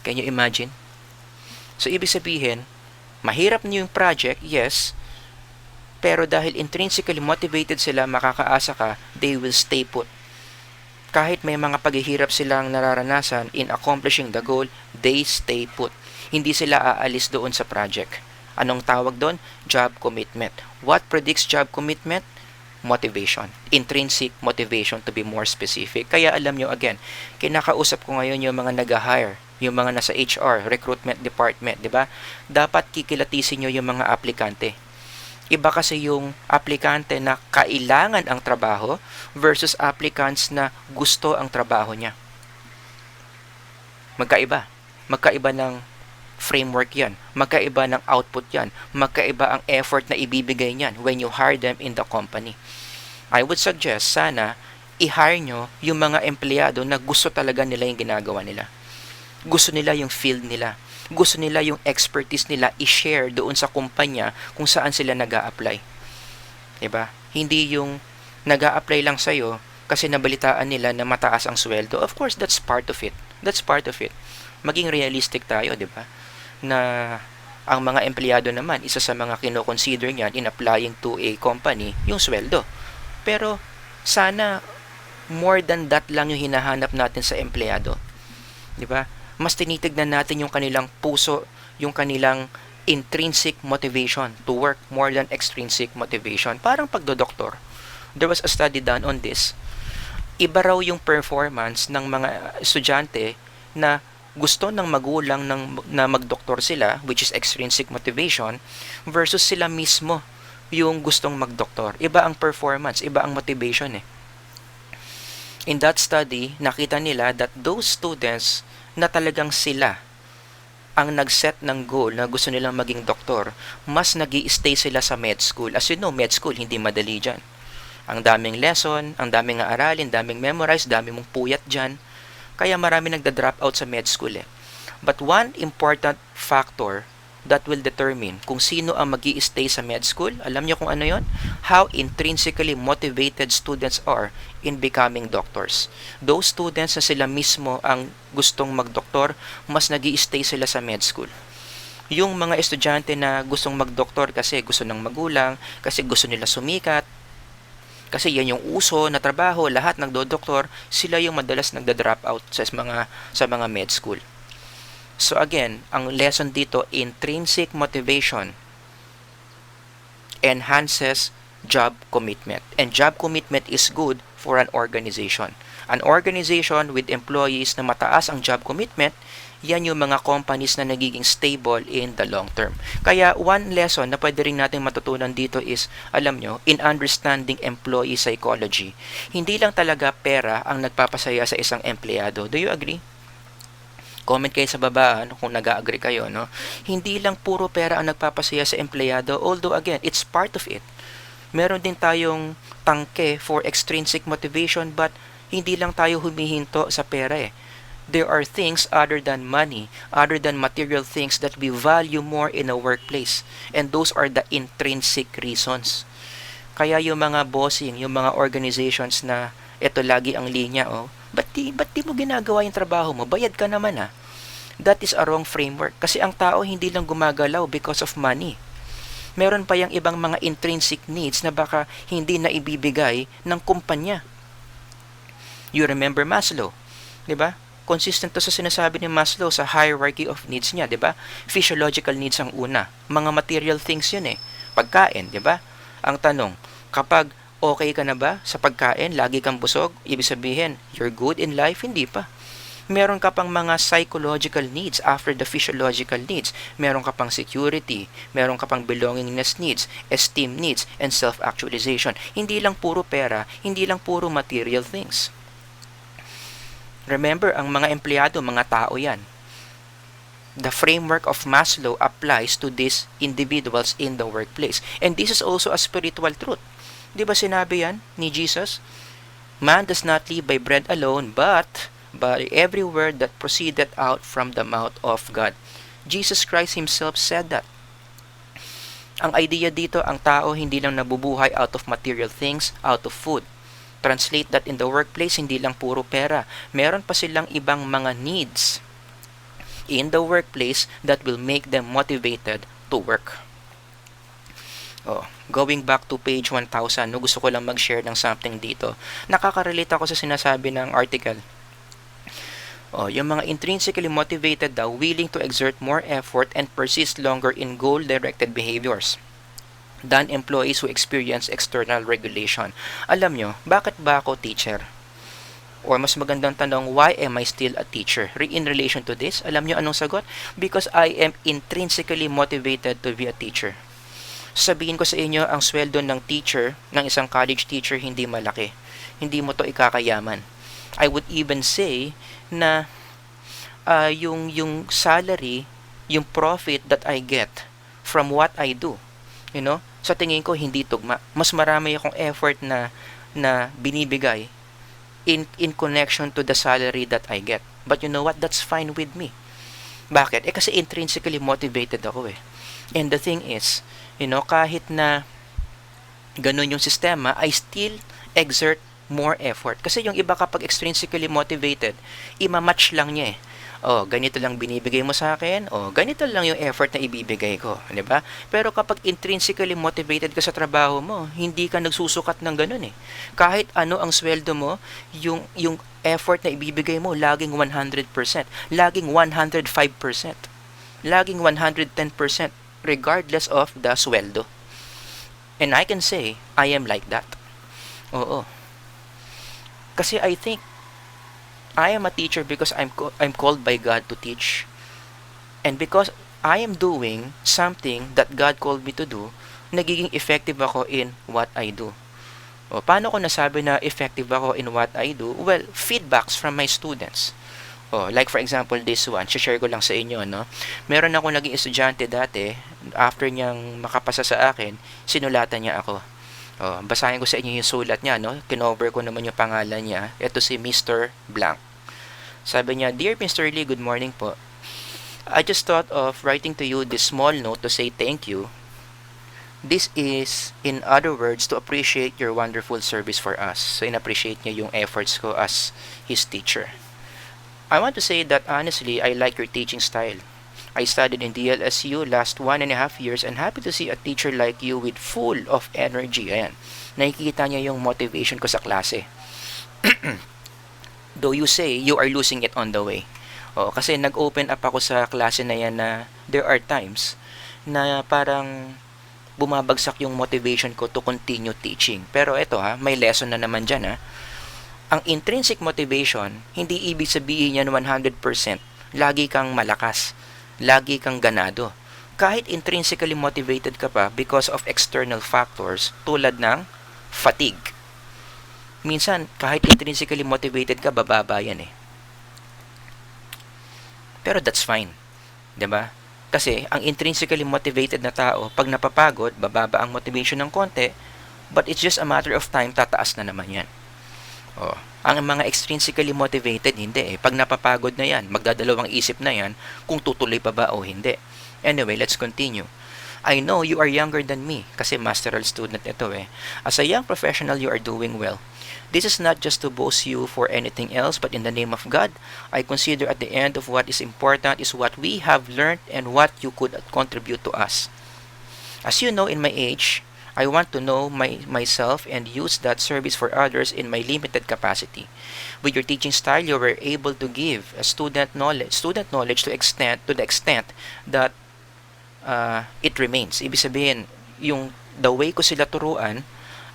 Speaker 1: Can you imagine? So, ibig sabihin, mahirap na yung project, yes, pero dahil intrinsically motivated sila, makakaasa ka, they will stay put. Kahit may mga paghihirap silang nararanasan in accomplishing the goal, they stay put. Hindi sila aalis doon sa project. Anong tawag doon? Job commitment. What predicts job commitment? Motivation. Intrinsic motivation, to be more specific. Kaya alam nyo, again, kinakausap ko ngayon yung mga nag-hire, yung mga nasa HR, recruitment department, di ba? Dapat kikilatisin nyo yung mga aplikante. Iba kasi yung aplikante na kailangan ang trabaho versus applicants na gusto ang trabaho niya. Magkaiba. Magkaiba ng framework yan. Magkaiba ng output yan. Magkaiba ang effort na ibibigay niyan when you hire them in the company. I would suggest, sana, i-hire nyo yung mga empleyado na gusto talaga nila yung ginagawa nila. Gusto nila yung field nila. Gusto nila yung expertise nila i-share doon sa kumpanya kung saan sila nag-a-apply. Diba? Hindi yung nag-a-apply lang sa'yo kasi nabalitaan nila na mataas ang sweldo. Of course, that's part of it. That's part of it. Maging realistic tayo, di ba? Na ang mga empleyado naman, isa sa mga kino-consider niyan in applying to a company, yung sweldo. Pero, sana, more than that lang yung hinahanap natin sa empleyado. Di ba? Mas tinitignan natin yung kanilang puso, yung kanilang intrinsic motivation to work more than extrinsic motivation. Parang pagdodoktor. There was a study done on this. Iba raw yung performance ng mga estudyante na gusto ng magulang na magdoktor sila, which is extrinsic motivation, versus sila mismo yung gustong magdoktor. Iba ang performance, iba ang motivation eh. In that study, nakita nila that those students na talagang sila ang nag-set ng goal na gusto nilang maging doktor, mas nag-i-stay sila sa med school. As you know, med school, hindi madali dyan. Ang daming lesson, ang daming aralin, daming memorize, daming mong puyat dyan. Kaya marami nagda-drop out sa med school eh. But one important factor that will determine kung sino ang magi-stay sa med school, alam niyo kung ano yon? How intrinsically motivated students are in becoming doctors. Those students na sila mismo ang gustong magdoktor, mas nagi-stay sila sa med school. Yung mga estudyante na gustong magdoktor kasi gusto ng magulang, kasi gusto nila sumikat, kasi yan yung uso na trabaho, lahat nagdodoktor, sila yung madalas nagda-drop out sa mga med school. So again, ang lesson dito, intrinsic motivation enhances job commitment. And job commitment is good for an organization. An organization with employees na mataas ang job commitment, yan yung mga companies na nagiging stable in the long term. Kaya one lesson na pwede rin natin matutunan dito is, alam nyo, in understanding employee psychology, hindi lang talaga pera ang nagpapasaya sa isang empleyado. Do you agree? Comment kayo sa baba kung nag-agree kayo, no? Hindi lang puro pera ang nagpapasaya sa empleyado, although again, it's part of it. Meron din tayong tangke for extrinsic motivation, but hindi lang tayo humihinto sa pera eh. There are things other than money, other than material things that we value more in a workplace. And those are the intrinsic reasons. Kaya yung mga bossing, yung mga organizations na ito lagi ang linya, ba't di mo ginagawa yung trabaho mo? Bayad ka naman ah. That is a wrong framework. Kasi ang tao hindi lang gumagalaw because of money. Meron pa yung ibang mga intrinsic needs na baka hindi na ibibigay ng kumpanya. You remember Maslow, di ba? Consistent to sa sinasabi ni Maslow sa hierarchy of needs niya, di ba? Physiological needs ang una. Mga material things yun eh. Pagkain, di ba? Ang tanong, kapag okay ka na ba sa pagkain, lagi kang busog, ibig sabihin, you're good in life? Hindi pa. Meron ka pang mga psychological needs after the physiological needs. Meron ka pang security, meron ka pang belongingness needs, esteem needs, and self-actualization. Hindi lang puro pera, hindi lang puro material things. Remember, ang mga empleyado, mga tao yan. The framework of Maslow applies to these individuals in the workplace. And this is also a spiritual truth. Di ba sinabi yan ni Jesus? Man does not live by bread alone, but by every word that proceeded out from the mouth of God. Jesus Christ Himself said that. Ang idea dito, ang tao hindi lang nabubuhay out of material things, out of food. Translate that in the workplace, hindi lang puro pera. Meron pa silang ibang mga needs in the workplace that will make them motivated to work. Going back to page 1000, gusto ko lang mag-share ng something dito. Nakaka-relate ako sa sinasabi ng article. Yung mga intrinsically motivated daw, willing to exert more effort and persist longer in goal-directed behaviors than employees who experience external regulation. Alam nyo, bakit ba ako teacher? Or mas magandang tanong, why am I still a teacher? In relation to this, alam nyo anong sagot? Because I am intrinsically motivated to be a teacher. Sabihin ko sa inyo, ang sweldo ng teacher, ng isang college teacher, hindi malaki. Hindi mo to ikakayaman. I would even say na yung salary, yung profit that I get from what I do, sa tingin ko hindi tugma. Mas marami akong effort na binibigay in connection to the salary that I get. But you know what? That's fine with me. Bakit? Kasi intrinsically motivated ako eh. And the thing is, kahit na ganun yung sistema, I still exert more effort. Kasi yung iba kapag extrinsically motivated, ima-match lang niya eh. Ganito lang binibigay mo sa akin, ganito lang yung effort na ibibigay ko, di ba? Pero kapag intrinsically motivated ka sa trabaho mo, hindi ka nagsusukat ng ganun eh. Kahit ano ang sweldo mo, yung effort na ibibigay mo, laging 100%, laging 105%, laging 110%, regardless of the sweldo. And I can say, I am like that. Oo. Kasi I think, I am a teacher because I'm called by God to teach. And because I am doing something that God called me to do, nagiging effective ako in what I do. Paano ko nasabi na effective ako in what I do? Well, feedbacks from my students. Like for example, this one, share ko lang sa inyo, no? Meron akong naging estudyante dati, after niyang makapasa sa akin, sinulatan niya ako. Basahin ko sa inyo yung sulat niya, no? Kinover ko naman yung pangalan niya. Ito si Mr. Blank. Sabi niya, Dear Mr. Lee, good morning po. I just thought of writing to you this small note to say thank you. This is, in other words, to appreciate your wonderful service for us. So, in-appreciate niya yung efforts ko as his teacher. I want to say that honestly, I like your teaching style. I studied in DLSU last 1.5 years and happy to see a teacher like you with full of energy. Ayan. Nakikita niya yung motivation ko sa klase. Though you say you are losing it on the way. Kasi nag-open up ako sa klase na yan na there are times na parang bumabagsak yung motivation ko to continue teaching. Pero eto may lesson na naman dyan Ang intrinsic motivation, hindi ibig sabihin yan 100%. Lagi kang malakas. Lagi kang ganado. Kahit intrinsically motivated ka pa because of external factors tulad ng fatigue. Minsan, kahit intrinsically motivated ka, bababa yan eh. Pero that's fine. 'Di ba? Kasi ang intrinsically motivated na tao, pag napapagod, bababa ang motivation ng konti, but it's just a matter of time, tataas na naman yan. Ang mga extrinsically motivated, hindi eh. Pag napapagod na yan, magdadalawang isip na yan kung tutuloy pa ba o hindi. Anyway, let's continue. I know you are younger than me kasi masteral student ito eh. As a young professional, you are doing well. This is not just to boast you for anything else, but in the name of God, I consider at the end of what is important is what we have learned and what you could contribute to us. As you know, in my age, I want to know myself and use that service for others in my limited capacity. With your teaching style, you were able to give student knowledge to the extent that it remains. Ibig sabihin, the way ko sila turuan,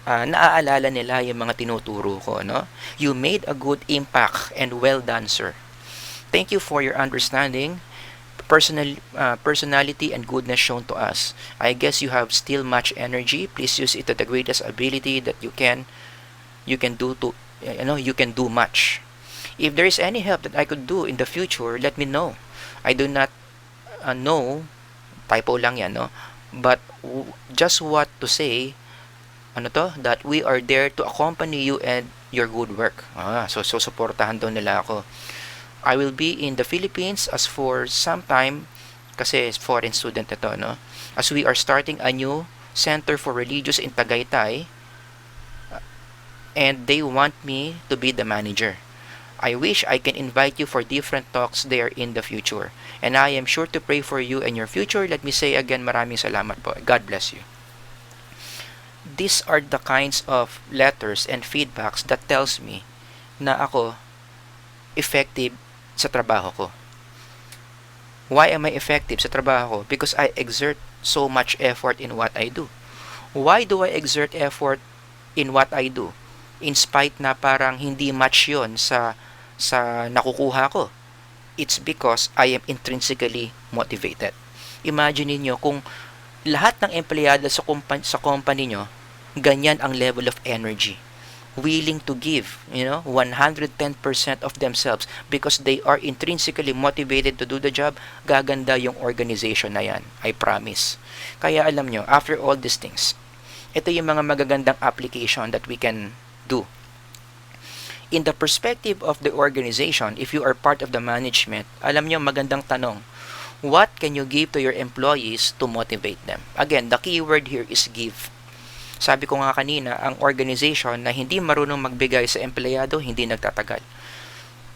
Speaker 1: naaalala nila yung mga tinuturo ko, no? You made a good impact and well done, sir. Thank you for your understanding, personality and goodness shown to us. I guess you have still much energy. Please use it to the greatest ability that you can do much. If there is any help that I could do in the future, let me know. I do not know, typo lang yan, no? But just what to say, that we are there to accompany you and your good work. So suportahan daw nila ako. I will be in the Philippines as for some time, kasi foreign student ito, no? As we are starting a new Center for Religious in Tagaytay, and they want me to be the manager. I wish I can invite you for different talks there in the future. And I am sure to pray for you and your future. Let me say again, maraming salamat po. God bless you. These are the kinds of letters and feedbacks that tells me na ako effective sa trabaho ko. Why am I effective sa trabaho ko? Because I exert so much effort in what I do. Why do I exert effort in what I do? In spite na parang hindi match yon sa nakukuha ko. It's because I am intrinsically motivated. Imagine niyo kung lahat ng empleyado sa company nyo, ganyan ang level of energy. Willing to give, 110% of themselves because they are intrinsically motivated to do the job, gaganda yung organization na yan. I promise. Kaya alam nyo, after all these things, ito yung mga magagandang application that we can do. In the perspective of the organization, if you are part of the management, alam nyo, magandang tanong. What can you give to your employees to motivate them? Again, the key word here is give. Sabi ko nga kanina, ang organization na hindi marunong magbigay sa empleyado, hindi nagtatagal.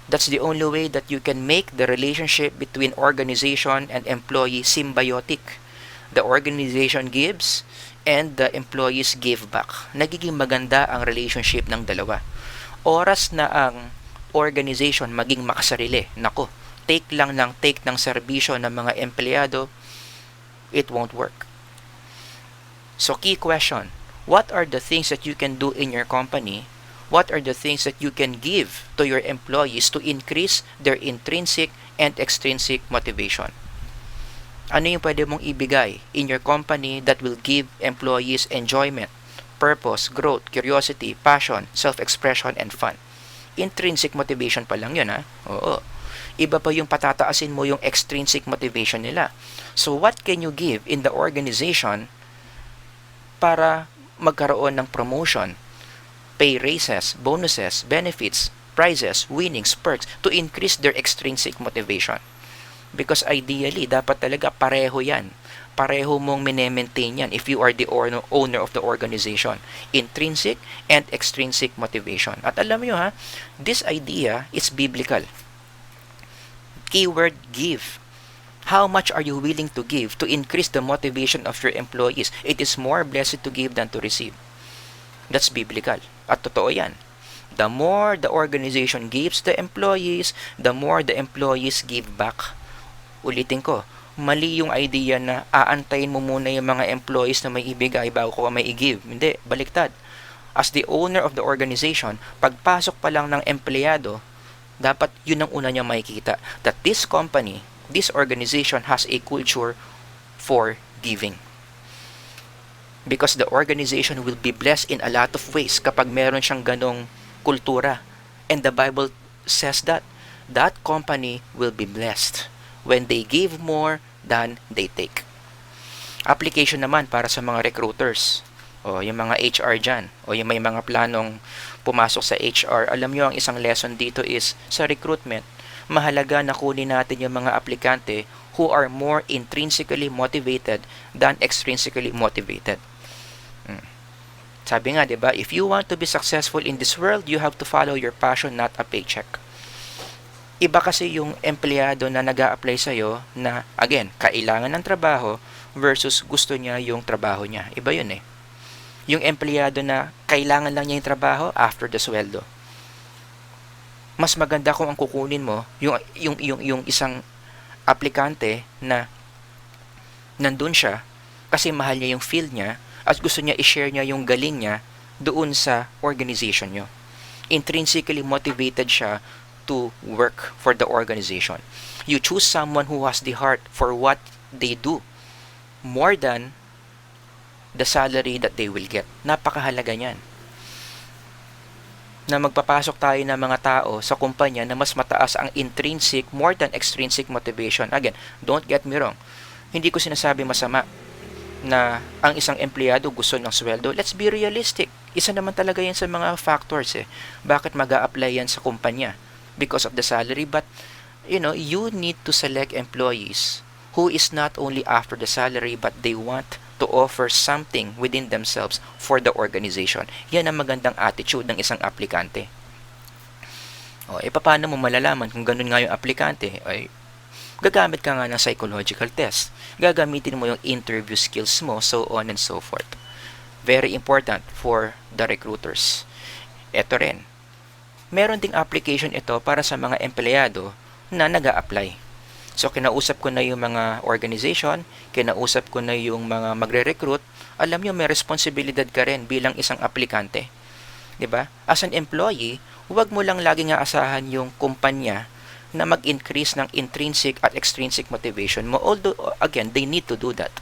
Speaker 1: That's the only way that you can make the relationship between organization and employee symbiotic. The organization gives and the employees give back. Nagiging maganda ang relationship ng dalawa. Oras na ang organization maging makasarili, nako, take ng serbisyo ng mga empleyado, it won't work. So key question, what are the things that you can do in your company? What are the things that you can give to your employees to increase their intrinsic and extrinsic motivation? Ano yung pwede mong ibigay in your company that will give employees enjoyment, purpose, growth, curiosity, passion, self-expression, and fun? Intrinsic motivation pa lang yun, ha? Oo. Iba pa yung patataasin mo yung extrinsic motivation nila. So what can you give in the organization para magkaroon ng promotion, pay raises, bonuses, benefits, prizes, winnings, perks to increase their extrinsic motivation? Because ideally, dapat talaga pareho yan. Pareho mong mine-maintain yan if you are the owner of the organization. Intrinsic and extrinsic motivation. At alam nyo ha, this idea is biblical. Keyword give. How much are you willing to give to increase the motivation of your employees? It is more blessed to give than to receive. That's biblical. At totoo yan. The more the organization gives the employees, the more the employees give back. Ulitin ko, mali yung idea na aantayin mo muna yung mga employees na may ibigay bago ko may i-give. Hindi, baliktad. As the owner of the organization, pagpasok pa lang ng empleyado, dapat yun ang una niya makikita. That this company, this organization has a culture for giving. Because the organization will be blessed in a lot of ways kapag meron siyang ganong kultura. And the Bible says that that company will be blessed when they give more than they take. Application naman para sa mga recruiters o yung mga HR dyan o yung may mga planong pumasok sa HR. Alam nyo, ang isang lesson dito is sa recruitment, mahalaga na kunin natin yung mga aplikante who are more intrinsically motivated than extrinsically motivated. Sabi nga, diba, if you want to be successful in this world, you have to follow your passion, not a paycheck. Iba kasi yung empleyado na nag-a-apply sa'yo na, again, kailangan ng trabaho versus gusto niya yung trabaho niya. Iba yun eh. Yung empleyado na kailangan lang niya yung trabaho after the sweldo. Mas maganda kung ang kukunin mo, yung isang aplikante na nandun siya kasi mahal niya yung field niya at gusto niya i-share niya yung galing niya doon sa organization niyo. Intrinsically motivated siya to work for the organization. You choose someone who has the heart for what they do more than the salary that they will get. Napakahalaga niyan. Na magpapasok tayo ng mga tao sa kumpanya na mas mataas ang intrinsic more than extrinsic motivation. Again, don't get me wrong. Hindi ko sinasabi masama na ang isang empleyado gusto ng sweldo. Let's be realistic. Isa naman talaga yan sa mga factors eh. Bakit mag-a-apply yan sa kumpanya? Because of the salary, but you need to select employees who is not only after the salary but they want to offer something within themselves for the organization. Yan ang magandang attitude ng isang aplikante. Paano mo malalaman kung ganun nga yung aplikante? Gagamit ka nga ng psychological test. Gagamitin mo yung interview skills mo, so on and so forth. Very important for the recruiters. Ito rin. Meron ding application ito para sa mga empleyado na nag-a-apply. So, kinausap ko na yung mga organization, kinausap ko na yung mga magre-recruit. Alam nyo, may responsibilidad ka rin bilang isang aplikante. 'Di ba? As an employee, huwag mo lang laging aasahan yung kumpanya na mag-increase ng intrinsic at extrinsic motivation mo. Although, again, they need to do that.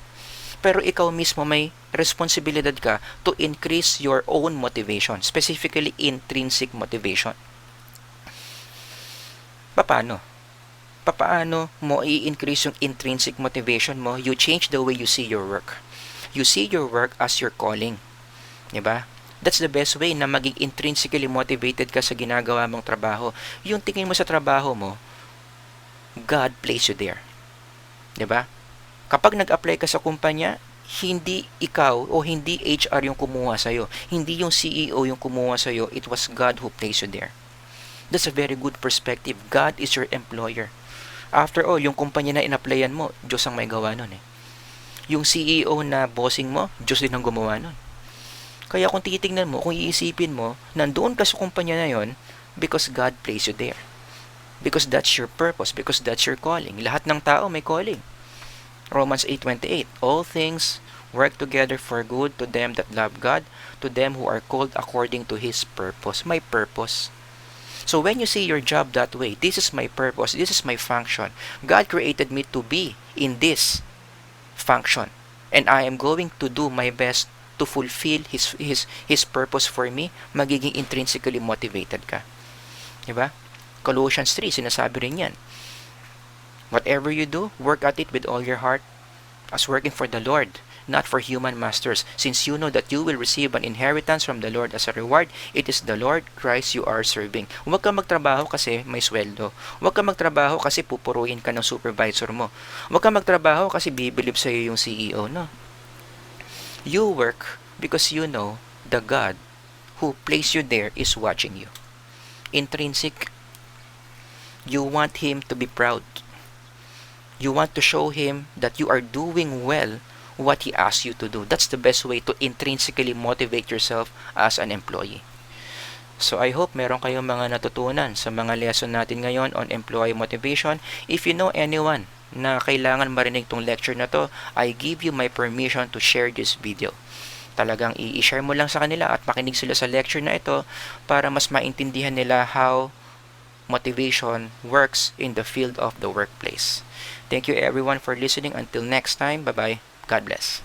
Speaker 1: pero ikaw mismo may responsibilidad ka to increase your own motivation, specifically intrinsic motivation. Paano? Paano mo i-increase yung intrinsic motivation mo? You change the way you see your work. You see your work as your calling. Diba? That's the best way na maging intrinsically motivated ka sa ginagawa mong trabaho. Yung tingin mo sa trabaho mo, God placed you there. Diba? Kapag nag-apply ka sa kumpanya, hindi ikaw o hindi HR yung kumuha sa'yo. Hindi yung CEO yung kumuha sa'yo. It was God who placed you there. That's a very good perspective. God is your employer. After all, yung kumpanya na in-applyan mo, Diyos ang may gawa nun eh. Yung CEO na bossing mo, Diyos din ang gumawa nun. Kaya kung titingnan mo, kung iisipin mo, nandoon ka sa kumpanya na yon because God placed you there. Because that's your purpose, because that's your calling. Lahat ng tao may calling. Romans 8:28, all things work together for good to them that love God, to them who are called according to His purpose. May purpose. So when you see your job that way, this is my purpose, this is my function. God created me to be in this function. And I am going to do my best to fulfill His purpose for me. Magiging intrinsically motivated ka. Diba? Colossians 3, sinasabi rin yan. Whatever you do, work at it with all your heart as working for the Lord, not for human masters, since you know that you will receive an inheritance from the Lord as a reward. It is the Lord Christ you are serving. Huwag ka magtrabaho kasi may sweldo. Huwag ka magtrabaho kasi pupuruin ka ng supervisor mo. Huwag ka magtrabaho kasi bibilib sa'yo yung CEO, no? You work because you know the God who placed you there is watching you. Intrinsic, you want Him to be proud. You want to show Him that you are doing well what He asks you to do. That's the best way to intrinsically motivate yourself as an employee. So I hope meron kayong mga natutunan sa mga lesson natin ngayon on employee motivation. If you know anyone na kailangan marinig tong lecture na to, I give you my permission to share this video. Talagang i-share mo lang sa kanila at makinig sila sa lecture na ito para mas maintindihan nila how motivation works in the field of the workplace. Thank you everyone for listening. Until next time, bye-bye. God bless.